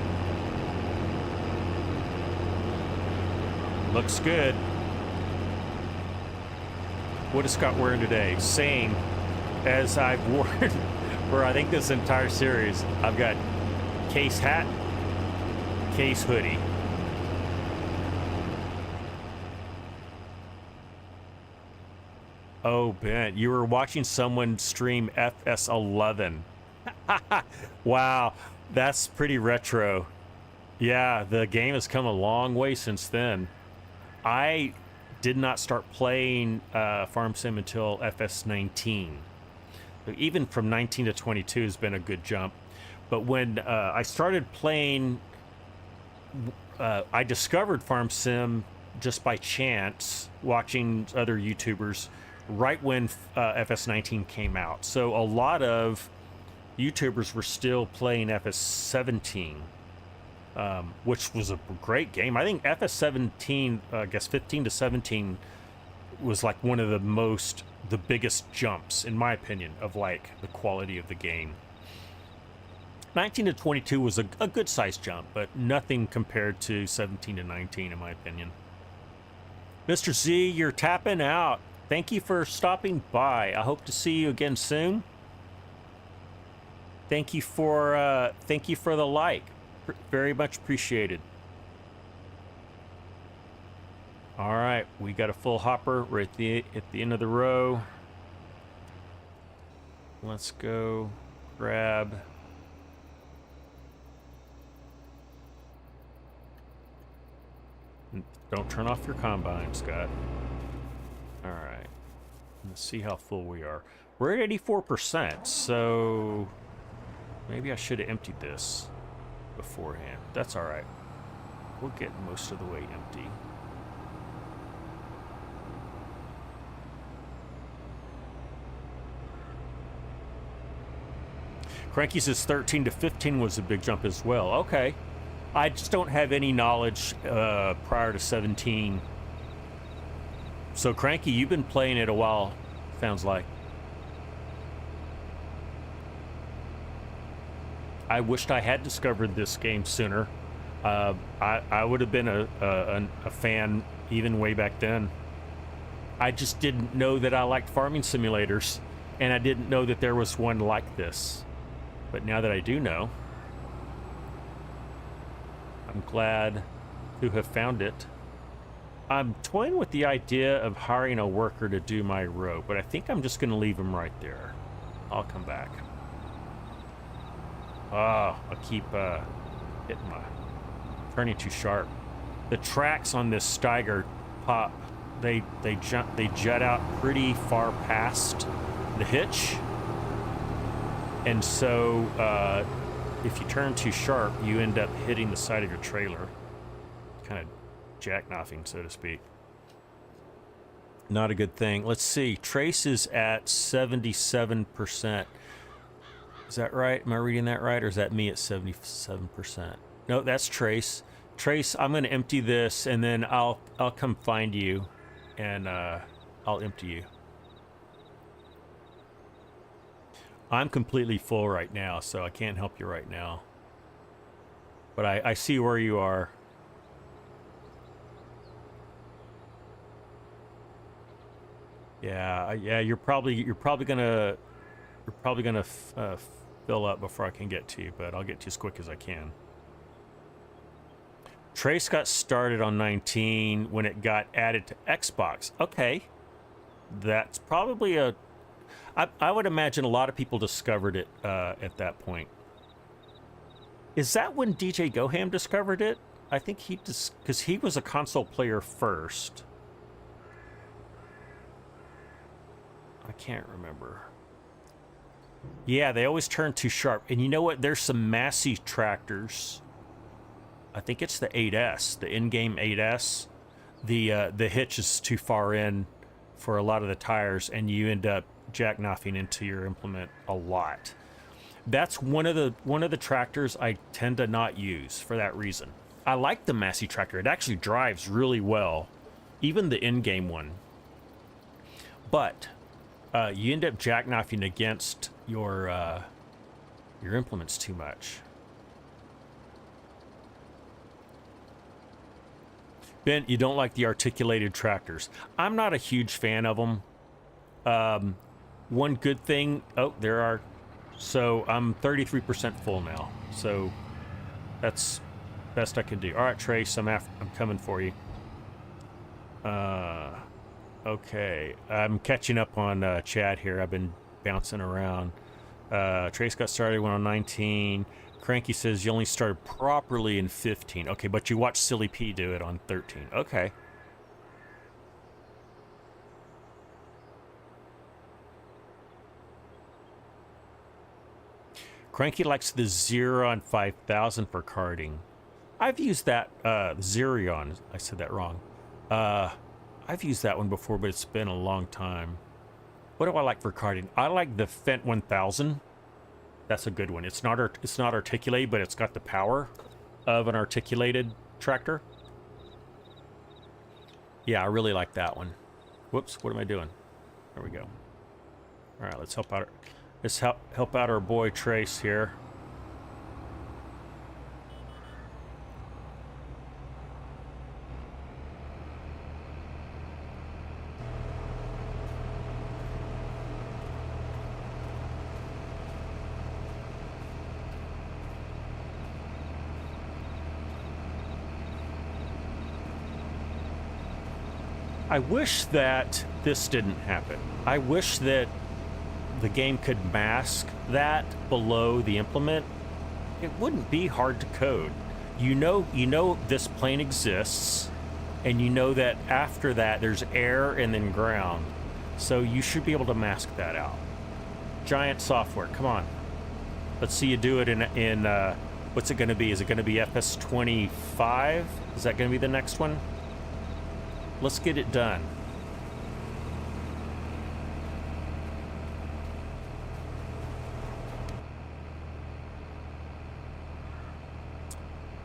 S1: Looks good. What is Scott wearing today? Same as I've worn for, I think, this entire series. I've got case hat, case hoodie. Oh, Ben, you were watching someone stream FS11. Wow, that's pretty retro. Yeah, the game has come a long way since then. I did not start playing Farm Sim until FS19. Even from 19 to 22 has been a good jump. But when I started playing, I discovered Farm Sim just by chance, watching other YouTubers right when FS19 came out. So a lot of YouTubers were still playing FS17, which was a great game. I think FS17, I guess 15 to 17 was like one of the biggest jumps, in my opinion, of like the quality of the game. 19 to 22 was a good sized jump, but nothing compared to 17 to 19, in my opinion. Mr. Z, you're tapping out. Thank you for stopping by. I hope to see you again soon. Thank you for the like. Very much appreciated. All right, we got a full hopper. We're at the end of the row. Let's go grab. Don't turn off your combine, Scott. All right. Let's see how full we are. We're at 84%, so maybe I should have emptied this beforehand. That's all right. We'll get most of the way empty. Cranky says 13 to 15 was a big jump as well. Okay. I just don't have any knowledge prior to 17. So, Cranky, you've been playing it a while, sounds like. I wished I had discovered this game sooner. I would have been a fan even way back then. I just didn't know that I liked farming simulators, and I didn't know that there was one like this. But now that I do know, I'm glad to have found it. I'm toying with the idea of hiring a worker to do my row, but I think I'm just going to leave him right there. I'll come back. Oh, I'll keep hitting my turning too sharp. The tracks on this Steiger pop, they jut out pretty far past the hitch, and so if you turn too sharp, you end up hitting the side of your trailer, kind of jackknifing, so to speak. Not a good thing. Let's see. Trace is at 77%. Is that right? Am I reading that right, or is that me at 77%? No, that's Trace. Trace, I'm going to empty this, and then I'll come find you, and I'll empty you. I'm completely full right now, so I can't help you right now. But I see where you are. Yeah, you're probably gonna fill up before I can get to you, but I'll get to you as quick as I can. Trace got started on 19 when it got added to Xbox. Okay, that's probably a. I would imagine a lot of people discovered it at that point. Is that when DJ Goham discovered it? I think because he was a console player first. I can't remember. Yeah, they always turn too sharp. And you know what? There's some Massey tractors. I think it's the 8S, the in-game 8S. The hitch is too far in for a lot of the tires, and you end up jackknifing into your implement a lot. That's one of the tractors I tend to not use for that reason. I like the Massey tractor. It actually drives really well, even the in-game one. But you end up jackknifing against your implements too much. Ben, you don't like the articulated tractors. I'm not a huge fan of them. One good thing, so I'm 33% full now. So that's best I can do. All right, Trace, I'm coming for you. Okay, I'm catching up on chat here. I've been bouncing around. Trace got started when on 19. Cranky says you only started properly in 15. Okay, but you watched Silly P do it on 13. Okay. Cranky likes the Xeron 5000 for karting. I've used that, Xerion. I said that wrong. I've used that one before, but it's been a long time. What do I like for karting? I like the Fent 1000. That's a good one. It's not articulated, but it's got the power of an articulated tractor. Yeah, I really like that one. Whoops, what am I doing? There we go. All right, let's help out. Let's help out our boy Trace here. I wish that this didn't happen. I wish that the game could mask that below the implement. It wouldn't be hard to code. You know this plane exists, and you know that after that there's air and then ground. So you should be able to mask that out. Giant software, come on. Let's see you do it in what's it going to be? Is it going to be FS22? Is that going to be the next one? Let's get it done.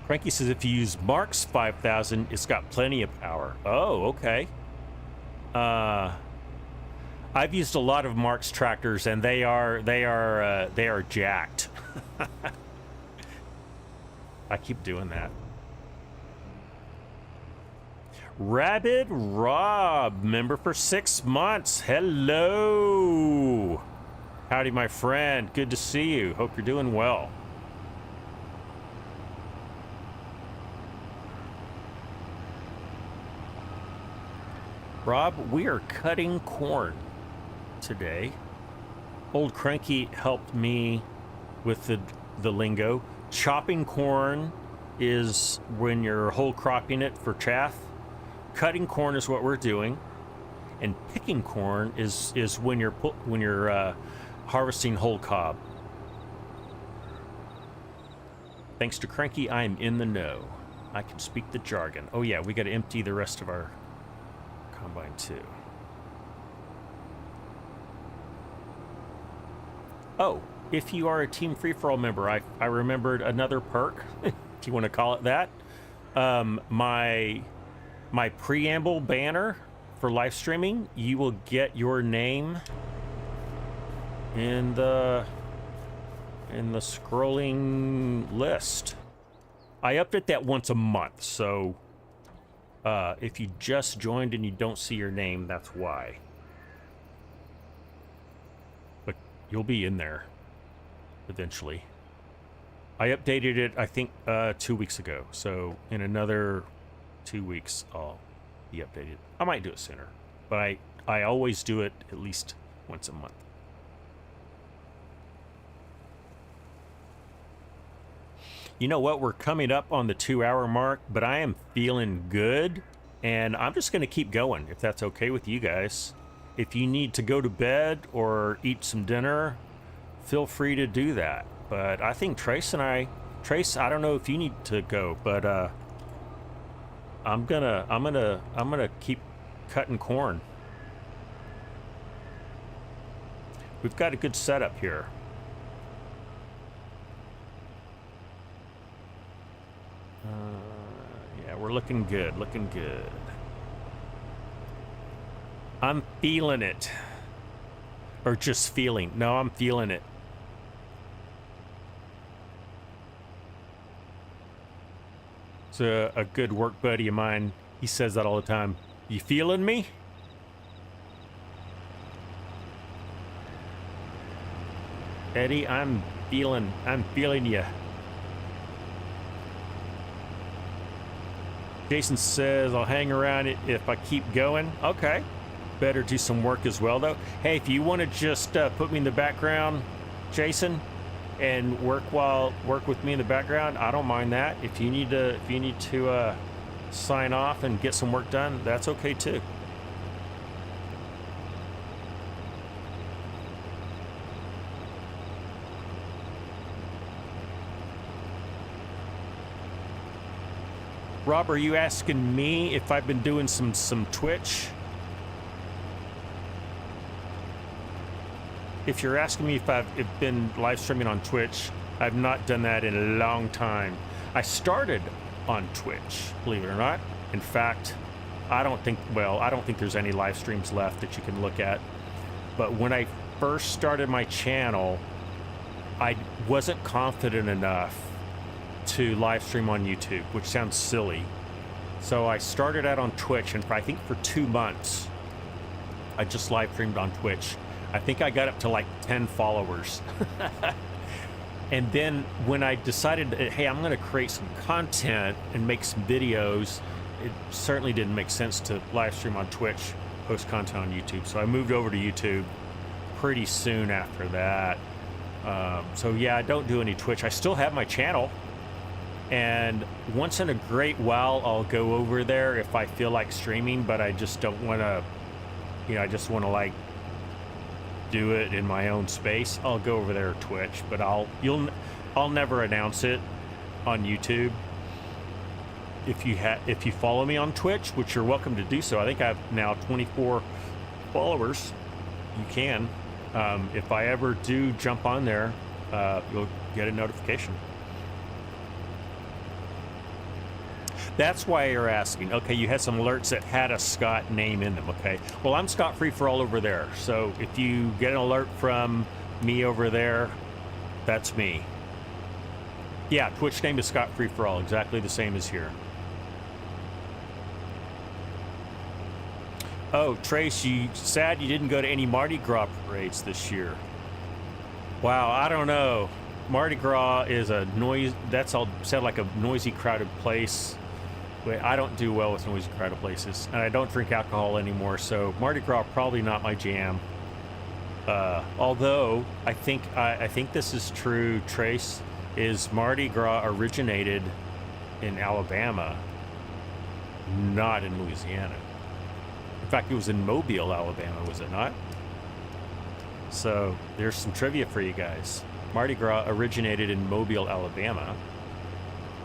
S1: Cranky says if you use Mark's 5000, it's got plenty of power. Oh, okay. I've used a lot of Mark's tractors, and they are jacked. I keep doing that. Rabid Rob, member for 6 months. Hello. Howdy, my friend. Good to see you. Hope you're doing well. Rob, we are cutting corn today. Old Cranky helped me with the lingo. Chopping corn is when you're whole cropping it for chaff. Cutting corn is what we're doing, and picking corn is when you're harvesting whole cob. Thanks to Cranky, I am in the know. I can speak the jargon. Oh yeah, we got to empty the rest of our combine too. Oh, if you are a Team Free-for-all member, I remembered another perk, if you want to call it that. My preamble banner for live streaming, you will get your name in the scrolling list. I update that once a month, so if you just joined and you don't see your name, that's why. But you'll be in there eventually. I updated it, I think, 2 weeks ago, so in another 2 weeks I'll be updated. I might do it sooner, but I always do it at least once a month. You know what? We're coming up on the 2-hour mark, but I am feeling good, and I'm just going to keep going, if that's okay with you guys. If you need to go to bed or eat some dinner, feel free to do that. But I think Trace, I don't know if you need to go, but I'm gonna keep cutting corn. We've got a good setup here. Yeah, we're looking good, looking good. I'm feeling it. Or just feeling. No, I'm feeling it. It's a good work buddy of mine. He says that all the time. You feeling me? Eddie, I'm feeling you. Jason says I'll hang around it if I keep going. Okay. Better do some work as well, though. Hey, if you want to just put me in the background, Jason, and work with me in the background, I don't mind that. If you need to sign off and get some work done, that's okay too. Rob, are you asking me if I've been doing some Twitch? If you're asking me if I've been live streaming on Twitch, I've not done that in a long time. I started on Twitch, believe it or not. In fact, I don't think there's any live streams left that you can look at. But when I first started my channel, I wasn't confident enough to live stream on YouTube, which sounds silly. So I started out on Twitch, and I think for 2 months, I just live streamed on Twitch. I think I got up to like 10 followers. And then when I decided, hey, I'm gonna create some content and make some videos, it certainly didn't make sense to live stream on Twitch, post content on YouTube. So I moved over to YouTube pretty soon after that. So yeah, I don't do any Twitch. I still have my channel. And once in a great while, I'll go over there if I feel like streaming, but I just don't want to, I just want to like do it in my own space. I'll go over there to Twitch, but I'll never announce it on YouTube. If you follow me on Twitch, which you're welcome to do so, I think I have now 24 followers. You can. If I ever do jump on there, you'll get a notification. That's why you're asking. Okay, you had some alerts that had a Scott name in them, okay? Well, I'm ScottFreeforall over there, so if you get an alert from me over there, that's me. Yeah, Twitch name is ScottFreeforall, exactly the same as here. Oh, Trace, you sad you didn't go to any Mardi Gras parades this year. Wow, I don't know. Mardi Gras is a noise, sound like a noisy, crowded place. I don't do well with noisy, crowded places, and I don't drink alcohol anymore, so Mardi Gras probably not my jam. Although I think this is true, Trace, is Mardi Gras originated in Alabama, not in Louisiana. In fact, it was in Mobile, Alabama, was it not? So there's some trivia for you guys. Mardi Gras originated in Mobile, Alabama,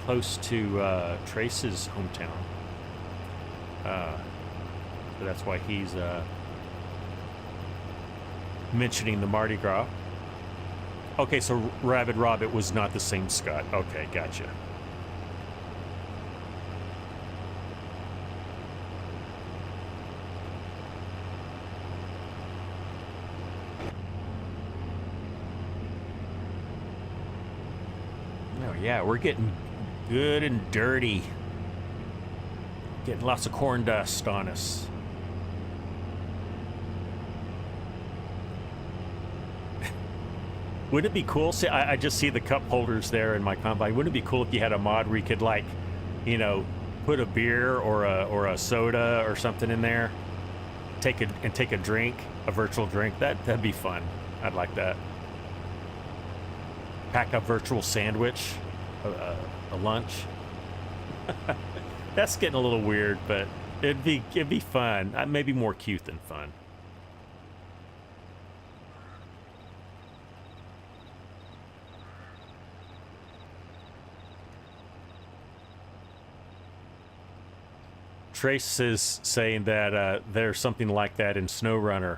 S1: close to Trace's hometown. So that's why he's mentioning the Mardi Gras. Okay, so Rabid Rob, it was not the same Scott. Okay, gotcha. Oh yeah, we're getting good and dirty. Getting lots of corn dust on us. Wouldn't it be cool? See, I just see the cup holders there in my combine. Wouldn't it be cool if you had a mod where you could, like, you know, put a beer or a soda or something in there, take a drink, a virtual drink? That'd be fun. I'd like that. Pack a virtual sandwich, a lunch. That's getting a little weird, but it'd be fun. Maybe more cute than fun. Trace is saying that there's something like that in SnowRunner.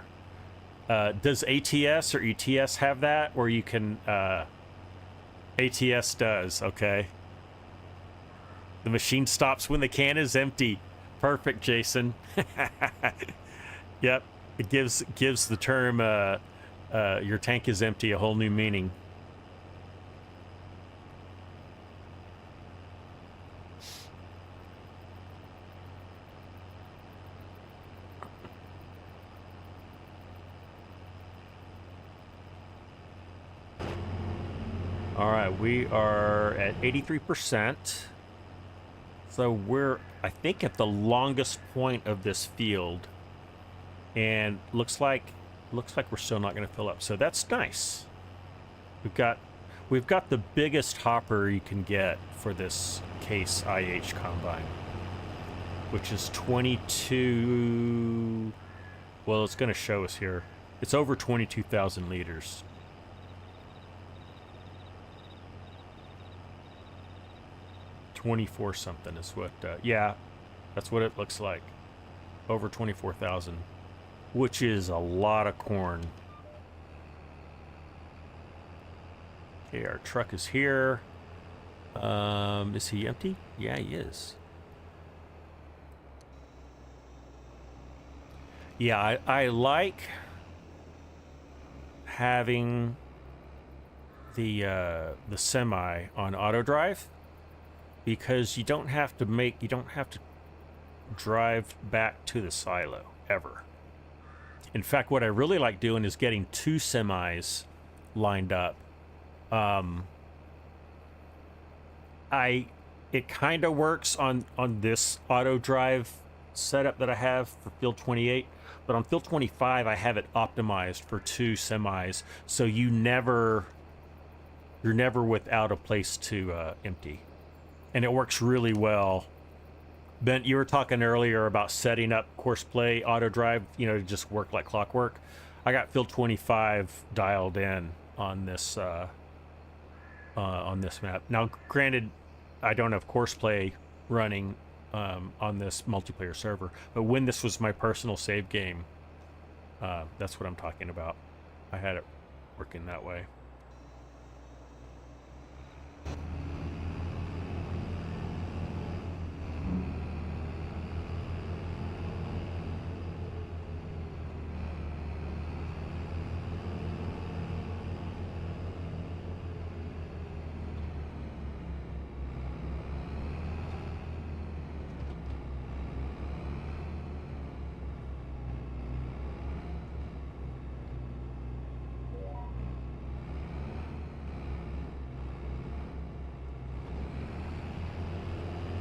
S1: Does ATS or ETS have that? Where you can... ATS does, okay. The machine stops when the can is empty. Perfect, Jason. Yep, it gives the term your tank is empty a whole new meaning. All right, we are at 83%. So we're, I think, at the longest point of this field, and looks like we're still not going to fill up. So that's nice. We've got the biggest hopper you can get for this Case IH combine, which is 22. Well, it's going to show us here. It's over 22,000 liters. 24 something is what, yeah, that's what it looks like. Over 24,000, which is a lot of corn. Okay, our truck is here. Is he empty? Yeah, he is. Yeah, I like having the semi on auto drive, because you don't have to drive back to the silo ever. In fact, what I really like doing is getting two semis lined up. It kind of works on this auto drive setup that I have for field 28, but on field 25 I have it optimized for two semis, so you're never without a place to empty. And it works really well. Ben, you were talking earlier about setting up Courseplay auto drive, you know, to just work like clockwork. I got field 25 dialed in on this map. Now, granted, I don't have Courseplay running on this multiplayer server, but when this was my personal save game, that's what I'm talking about. I had it working that way.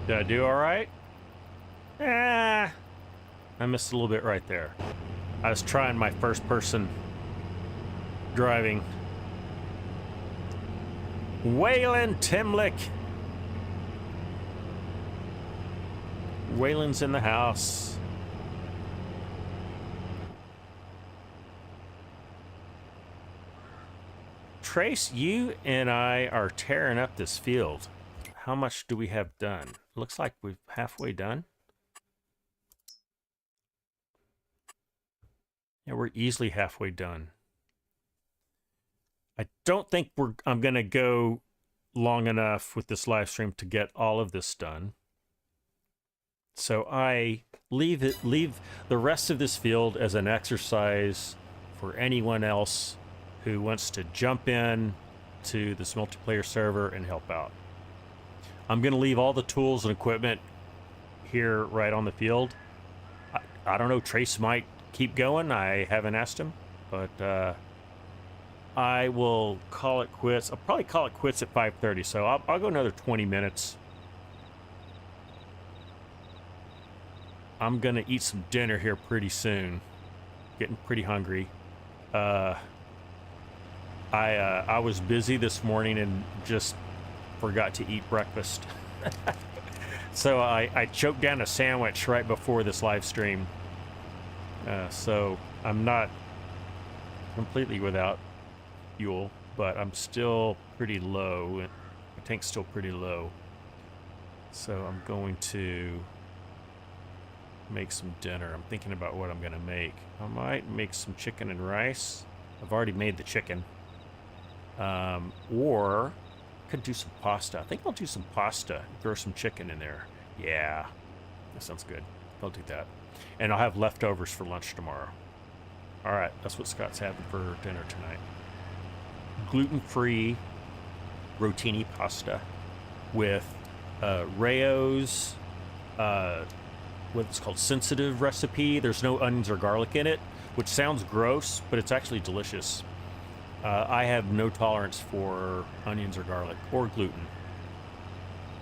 S1: Did I do all right? I missed a little bit right there. I was trying my first person driving. Waylon Timlick. Waylon's in the house. Trace, you and I are tearing up this field. How much do we have done? Looks like we're halfway done. Yeah, we're easily halfway done. I don't think I'm going to go long enough with this live stream to get all of this done. So I leave the rest of this field as an exercise for anyone else who wants to jump in to this multiplayer server and help out. I'm going to leave all the tools and equipment here right on the field. I don't know, Trace might keep going. I haven't asked him, but I will call it quits. I'll probably call it quits at 5:30, so I'll go another 20 minutes. I'm going to eat some dinner here pretty soon. Getting pretty hungry. I was busy this morning and just forgot to eat breakfast. So I choked down a sandwich right before this live stream. So I'm not completely without fuel, but I'm still pretty low. My tank's still pretty low. So I'm going to make some dinner. I'm thinking about what I'm going to make. I might make some chicken and rice. I've already made the chicken. Or could do some pasta. I think I'll do some pasta. Throw some chicken in there. Yeah, that sounds good. I'll do that. And I'll have leftovers for lunch tomorrow. All right, that's what Scott's having for dinner tonight. Gluten-free rotini pasta with Rayo's what's called sensitive recipe. There's no onions or garlic in it, which sounds gross, but it's actually delicious. I have no tolerance for onions or garlic or gluten.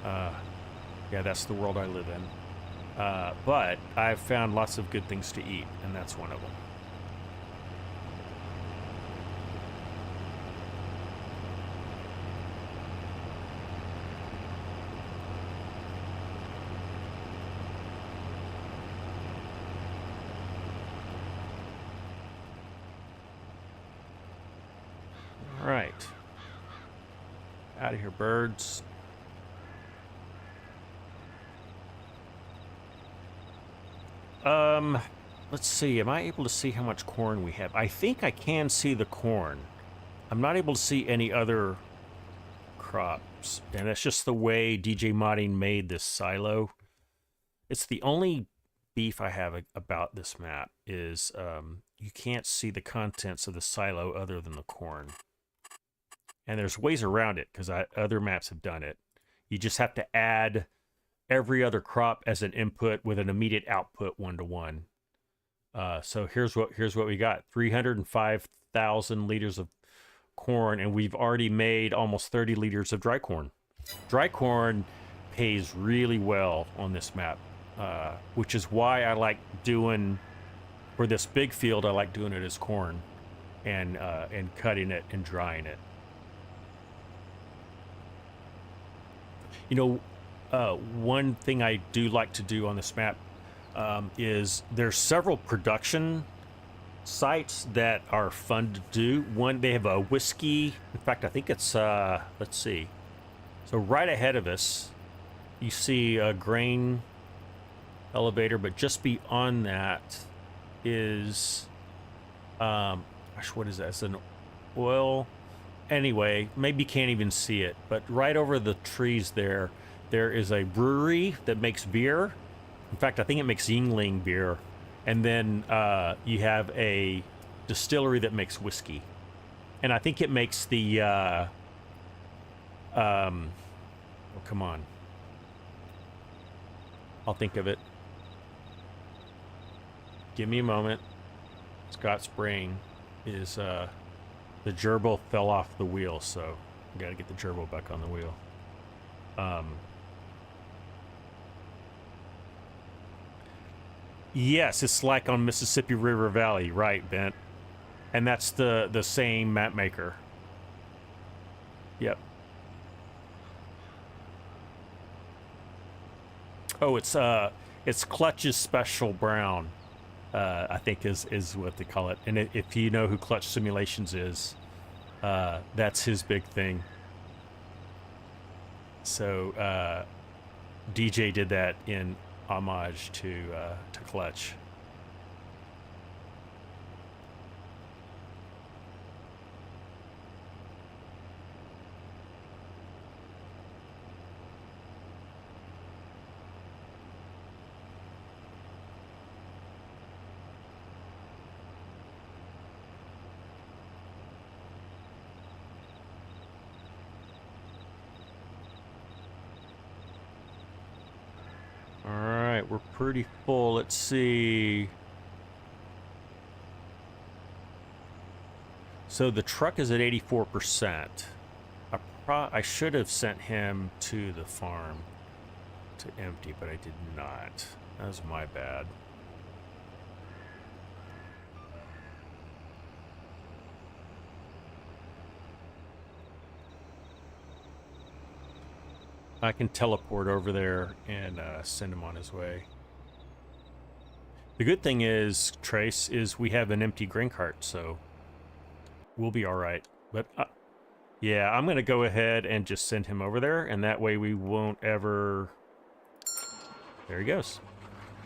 S1: Yeah, that's the world I live in. But I've found lots of good things to eat, and that's one of them. All right. Out of here, birds. Let's see. Am I able to see how much corn we have? I think I can see the corn. I'm not able to see any other crops, and that's just the way DJ Modding made this silo. It's the only beef I have about this map is you can't see the contents of the silo other than the corn. And there's ways around it because other maps have done it. You just have to add every other crop as an input with an immediate output 1-to-1. So here's what we got: 305,000 liters of corn, and we've already made almost 30 liters of dry corn. Dry corn pays really well on this map, which is why I like doing, for this big field, I like doing it as corn and cutting it and drying it. You know, one thing I do like to do on this map is there's several production sites that are fun to do. One, they have a whiskey. In fact, I think it's, let's see. So right ahead of us, you see a grain elevator, but just beyond that is, gosh, what is that? It's an oil. Anyway, maybe you can't even see it, but right over the trees there is a brewery that makes beer. In fact, I think it makes Yingling beer. And then you have a distillery that makes whiskey. And I think it makes the, oh, come on. I'll think of it. Give me a moment. Scott's brain is, the gerbil fell off the wheel, so we gotta get the gerbil back on the wheel. Yes, it's like on Mississippi River Valley, right, Bent? And that's the same map maker. Yep. Oh, it's It's Clutch's Special Brown, I think is what they call it. And if you know who Clutch Simulations is, that's his big thing. So DJ did that in homage to Clutch. We're pretty full. Let's see. So the truck is at 84%. I should have sent him to the farm to empty, but I did not. That was my bad. I can teleport over there and send him on his way. The good thing is, Trace, is we have an empty grain cart, so we'll be all right. But yeah, I'm going to go ahead and just send him over there, and that way we won't ever... There he goes.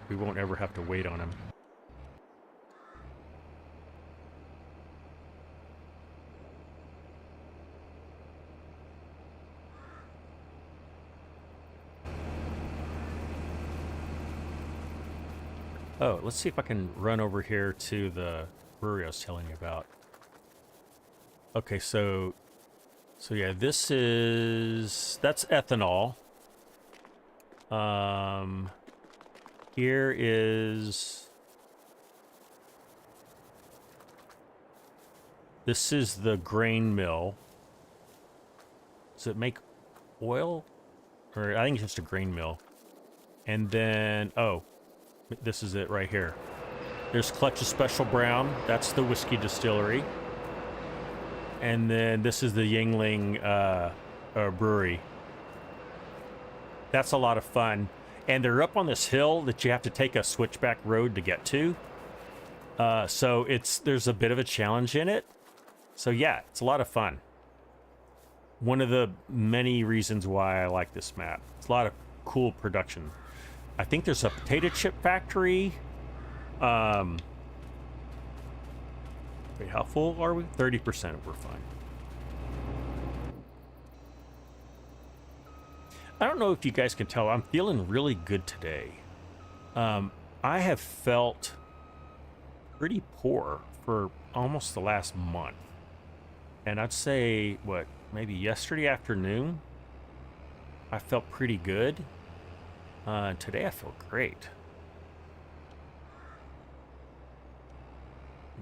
S1: We won't ever have to wait on him. Oh, let's see if I can run over here to the brewery I was telling you about. Okay, so yeah, that's ethanol. Here is... This is the grain mill. Does it make oil? Or I think it's just a grain mill. And then, oh, this is it right here. There's Clutch's Special Brown. That's the whiskey distillery. And then this is the Yingling brewery. That's a lot of fun. And they're up on this hill that you have to take a switchback road to get to. So there's a bit of a challenge in it. So yeah, it's a lot of fun. One of the many reasons why I like this map. It's a lot of cool production. I think there's a potato chip factory. Wait, how full are we? 30%, we're fine. I don't know if you guys can tell, I'm feeling really good today. I have felt pretty poor for almost the last month. And I'd say, what, maybe yesterday afternoon, I felt pretty good. Today I feel great.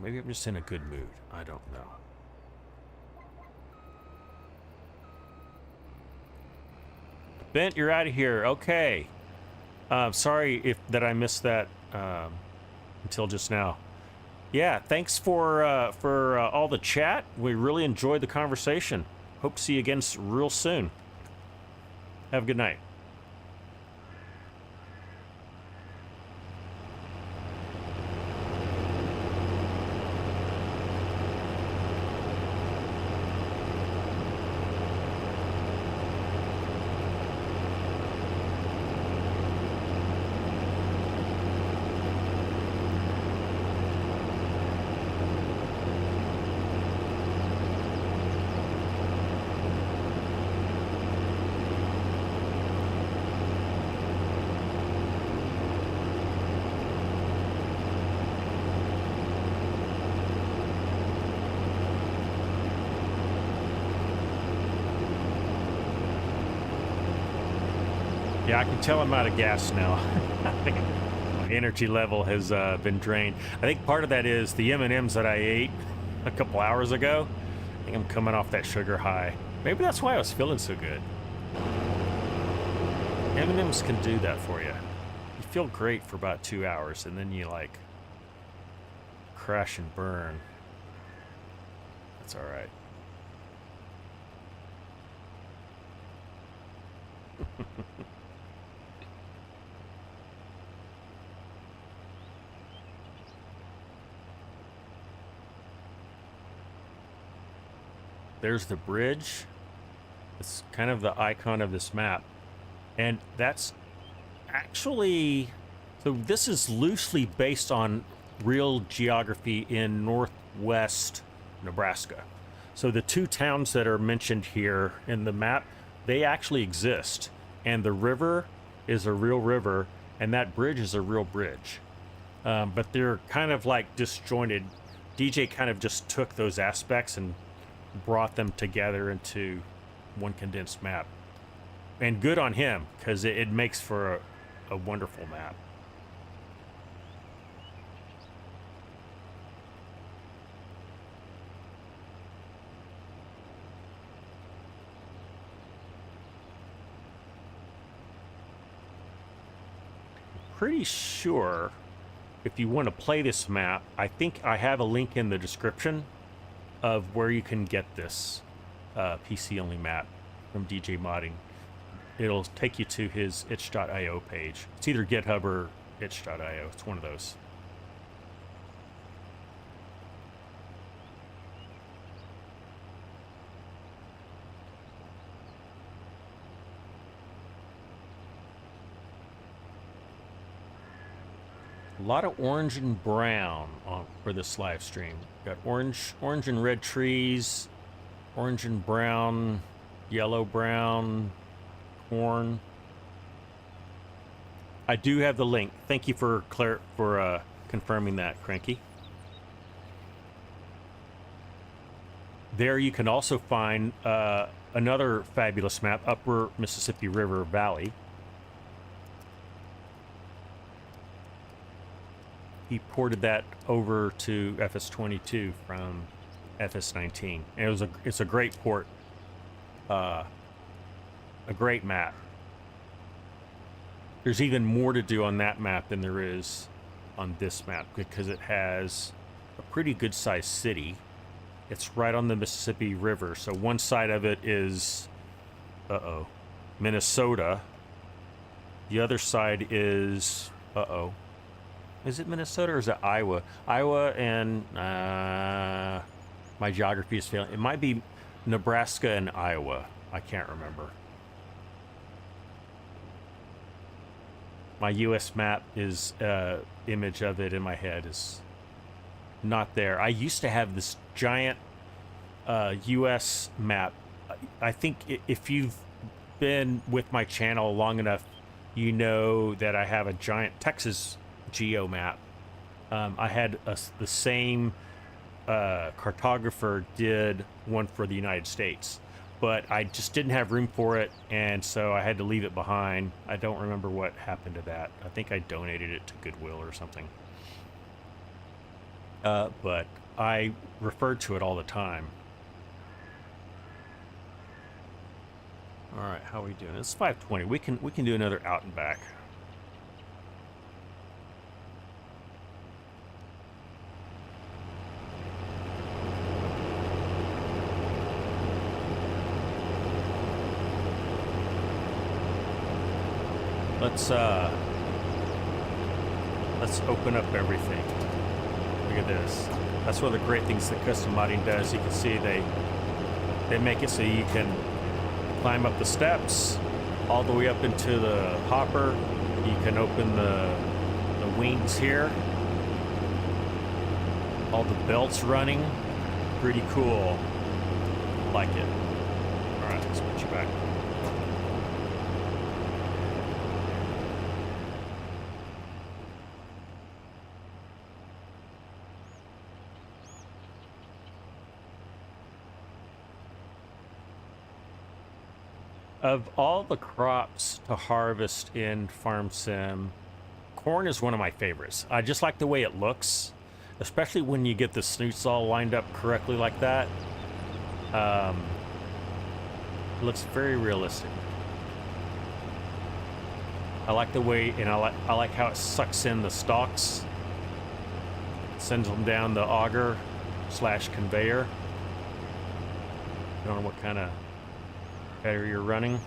S1: Maybe I'm just in a good mood. I don't know. Bent, you're out of here. Okay. Sorry that I missed that until just now. Yeah, thanks for all the chat. We really enjoyed the conversation. Hope to see you again real soon. Have a good night. Yeah, I can tell I'm out of gas now. My energy level has been drained. I think part of that is the M&Ms that I ate a couple hours ago. I think I'm coming off that sugar high. Maybe that's why I was feeling so good. M&Ms can do that for you. You feel great for about 2 hours, and then you, like, crash and burn. That's all right. there's the bridge. It's kind of the icon of this map. And that's actually, so this is loosely based on real geography in northwest Nebraska. So the two towns that are mentioned here in the map, they actually exist. And the river is a real river, and that bridge is a real bridge. But they're kind of like disjointed. DJ kind of just took those aspects and brought them together into one condensed map. And good on him, because it makes for a wonderful map. Pretty sure if you want to play this map, I think I have a link in the description of where you can get this PC only map from DJ Modding. It'll take you to his itch.io page. It's either GitHub or itch.io. It's one of those. A lot of orange and brown for this live stream. Got orange and red trees, orange and brown, yellow brown, corn. I do have the link. Thank you for confirming that, Cranky. There you can also find another fabulous map, Upper Mississippi River Valley. He ported that over to FS22 from FS19. And it's a great port. A great map. There's even more to do on that map than there is on this map, because it has a pretty good sized city. It's right on the Mississippi River. So one side of it is Minnesota. The other side is is it Minnesota or is it Iowa? Iowa and my geography is failing. It might be Nebraska and Iowa. I can't remember. My US map is image of it in my head is not there. I used to have this giant US map. I think if you've been with my channel long enough, you know that I have a giant Texas geo map. I had the same cartographer did one for the United States, but I just didn't have room for it, and so I had to leave it behind. I don't remember what happened to that. I think I donated it to Goodwill or something. But I referred to it all the time. All right, how are we doing? It's 5:20. We can do another out and back. Let's open up everything. Look at this. That's one of the great things that custom modding does. You can see they make it so you can climb up the steps all the way up into the hopper. You can open the wings here. All the belts running. Pretty cool. Like it. All right, let's put you back. Of all the crops to harvest in Farm Sim, corn is one of my favorites. I just like the way it looks, especially when you get the snoots all lined up correctly like that. It looks very realistic. I like the way, and I like how it sucks in the stalks, sends them down the auger / conveyor. I don't know what kind of header you're running.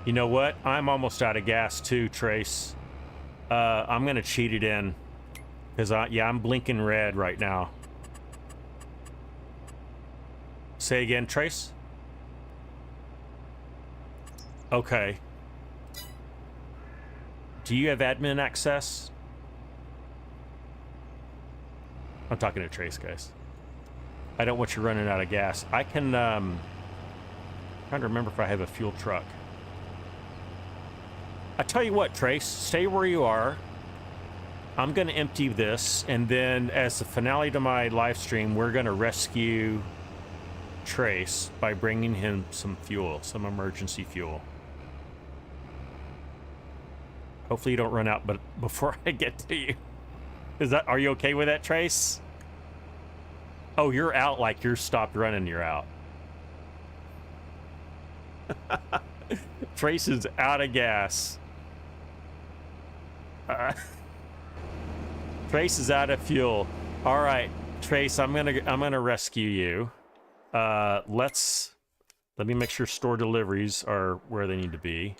S1: You know what? I'm almost out of gas too, Trace. I'm gonna cheat it in. Because yeah, I'm blinking red right now. Say again, Trace? Okay. Do you have admin access? I'm talking to Trace, guys. I don't want you running out of gas. I can, trying to remember if I have a fuel truck. I tell you what, Trace, stay where you are. I'm going to empty this, and then as the finale to my live stream, we're going to rescue Trace by bringing him some fuel, some emergency fuel. Hopefully you don't run out, but before I get to you. Are you okay with that, Trace? Oh, you're out, like you're stopped running, you're out. Trace is out of gas. Trace is out of fuel. All right, Trace, I'm gonna rescue you. Let me make sure store deliveries are where they need to be.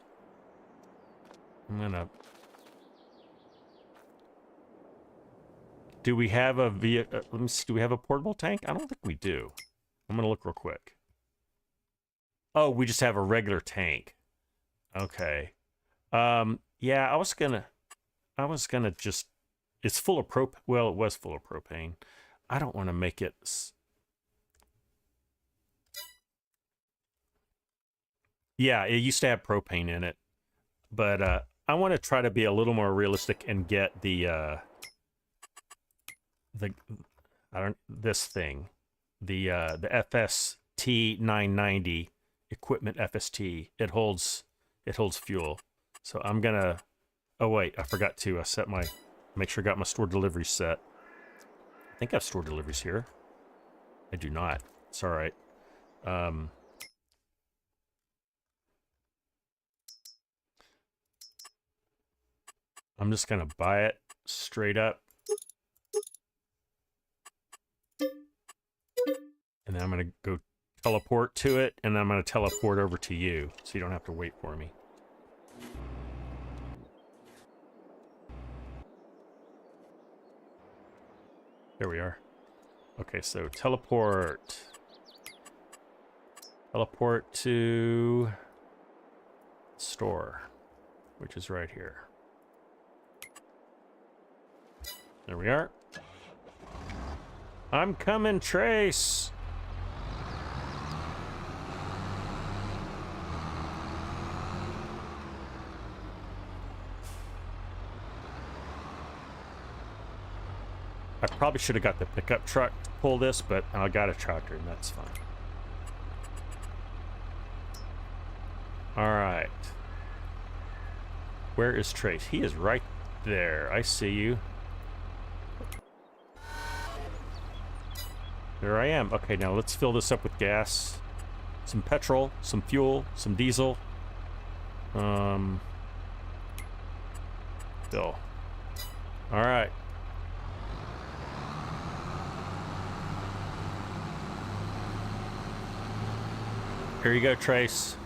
S1: I'm gonna. Do we have a let me see, do we have a portable tank? I don't think we do. I'm gonna look real quick. Oh, we just have a regular tank. Okay. Yeah, I was gonna just. It's full of well, it was full of propane. I don't want to make it. Yeah, it used to have propane in it, but I want to try to be a little more realistic and get the this thing, the FS990 equipment FST. It holds fuel. So I'm gonna. Oh wait, I forgot to set my. Make sure I got my store deliveries set. I think I have store deliveries here. I do not. It's all right. I'm just gonna buy it straight up. And then I'm gonna go teleport to it, and then I'm gonna teleport over to you, so you don't have to wait for me. There we are. Okay, so teleport. Teleport to store, which is right here. There we are. I'm coming, Trace. I probably should have got the pickup truck to pull this, but I got a tractor, and that's fine. All right. Where is Trace? He is right there. I see you. There I am. Okay, now let's fill this up with gas. Some petrol, some fuel, some diesel. Fill. All right. Here you go, Trace.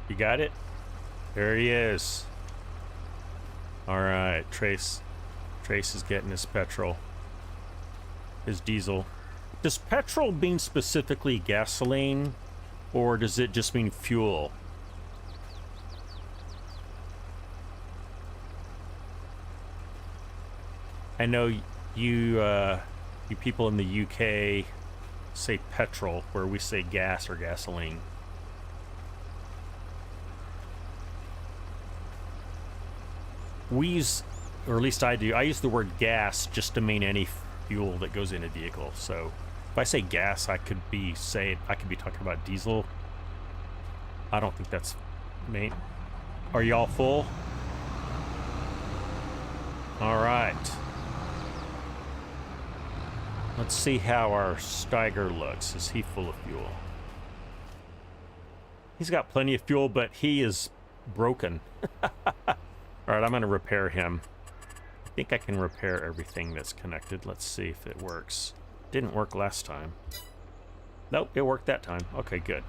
S1: You got it? There he is. All right, Trace. Trace is getting his petrol. His diesel. Does petrol mean specifically gasoline, or does it just mean fuel? I know you people in the UK say petrol, where we say gas or gasoline. We use, or at least I do, I use the word gas just to mean any fuel that goes in a vehicle. So if I say gas, I could be talking about diesel. I don't think that's main. Are y'all full? All right. Let's see how our Steiger looks. Is he full of fuel? He's got plenty of fuel, but he is broken. All right, I'm going to repair him. I think I can repair everything that's connected. Let's see if it works. Didn't work last time. Nope, it worked that time. Okay, good.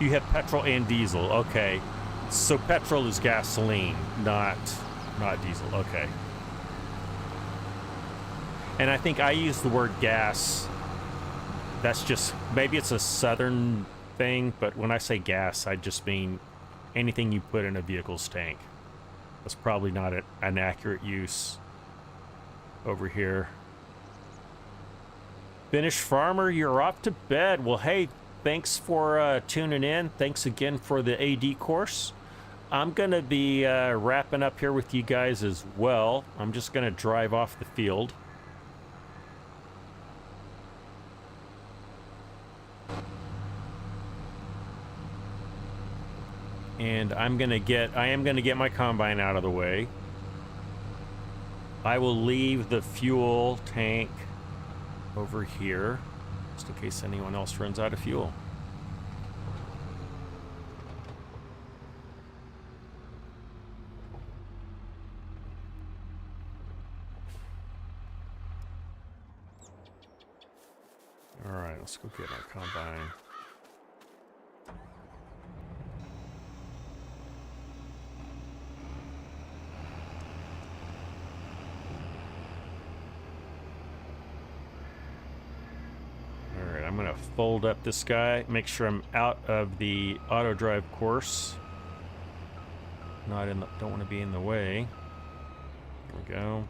S1: You have petrol and diesel. Okay. So petrol is gasoline, not diesel. Okay. And I think I use the word gas. That's just, maybe it's a southern thing, but when I say gas, I just mean anything you put in a vehicle's tank. That's probably not an accurate use over here. Finished farmer, you're off to bed. Well, hey, thanks for tuning in. Thanks again for the AD course. I'm going to be wrapping up here with you guys as well. I'm just going to drive off the field. And I am going to get my combine out of the way. I will leave the fuel tank over here, just in case anyone else runs out of fuel. All right, let's go get our combine. I'm going to fold up this guy, make sure I'm out of the auto drive course. Don't want to be in the way. There we go.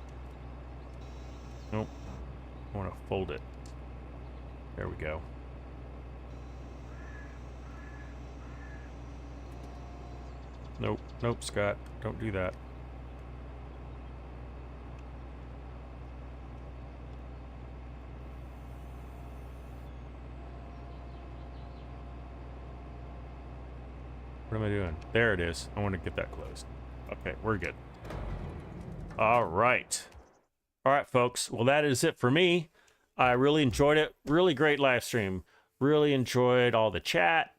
S1: Nope. I want to fold it. There we go. Nope, nope, Scott, don't do that. What am I doing? There it is. I want to get that closed. Okay, we're good. All right. All right, folks. Well, that is it for me. I really enjoyed it. Really great live stream. Really enjoyed all the chat.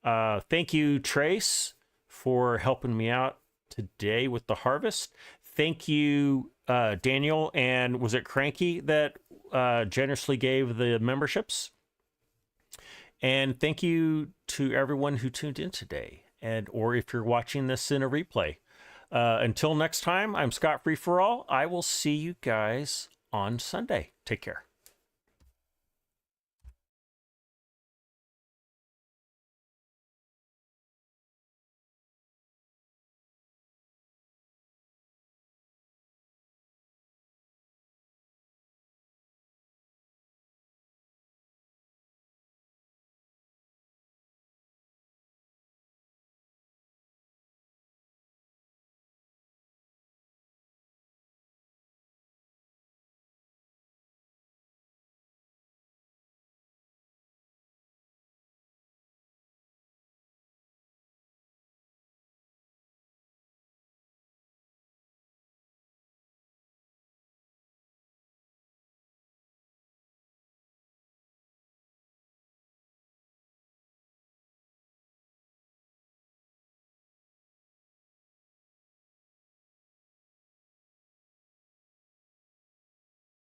S1: Thank you, Trace, for helping me out today with the harvest. Thank you, Daniel, and was it Cranky that generously gave the memberships? And thank you to everyone who tuned in today. Or if you're watching this in a replay. Until next time, I'm ScottFreeforall. I will see you guys on Sunday. Take care.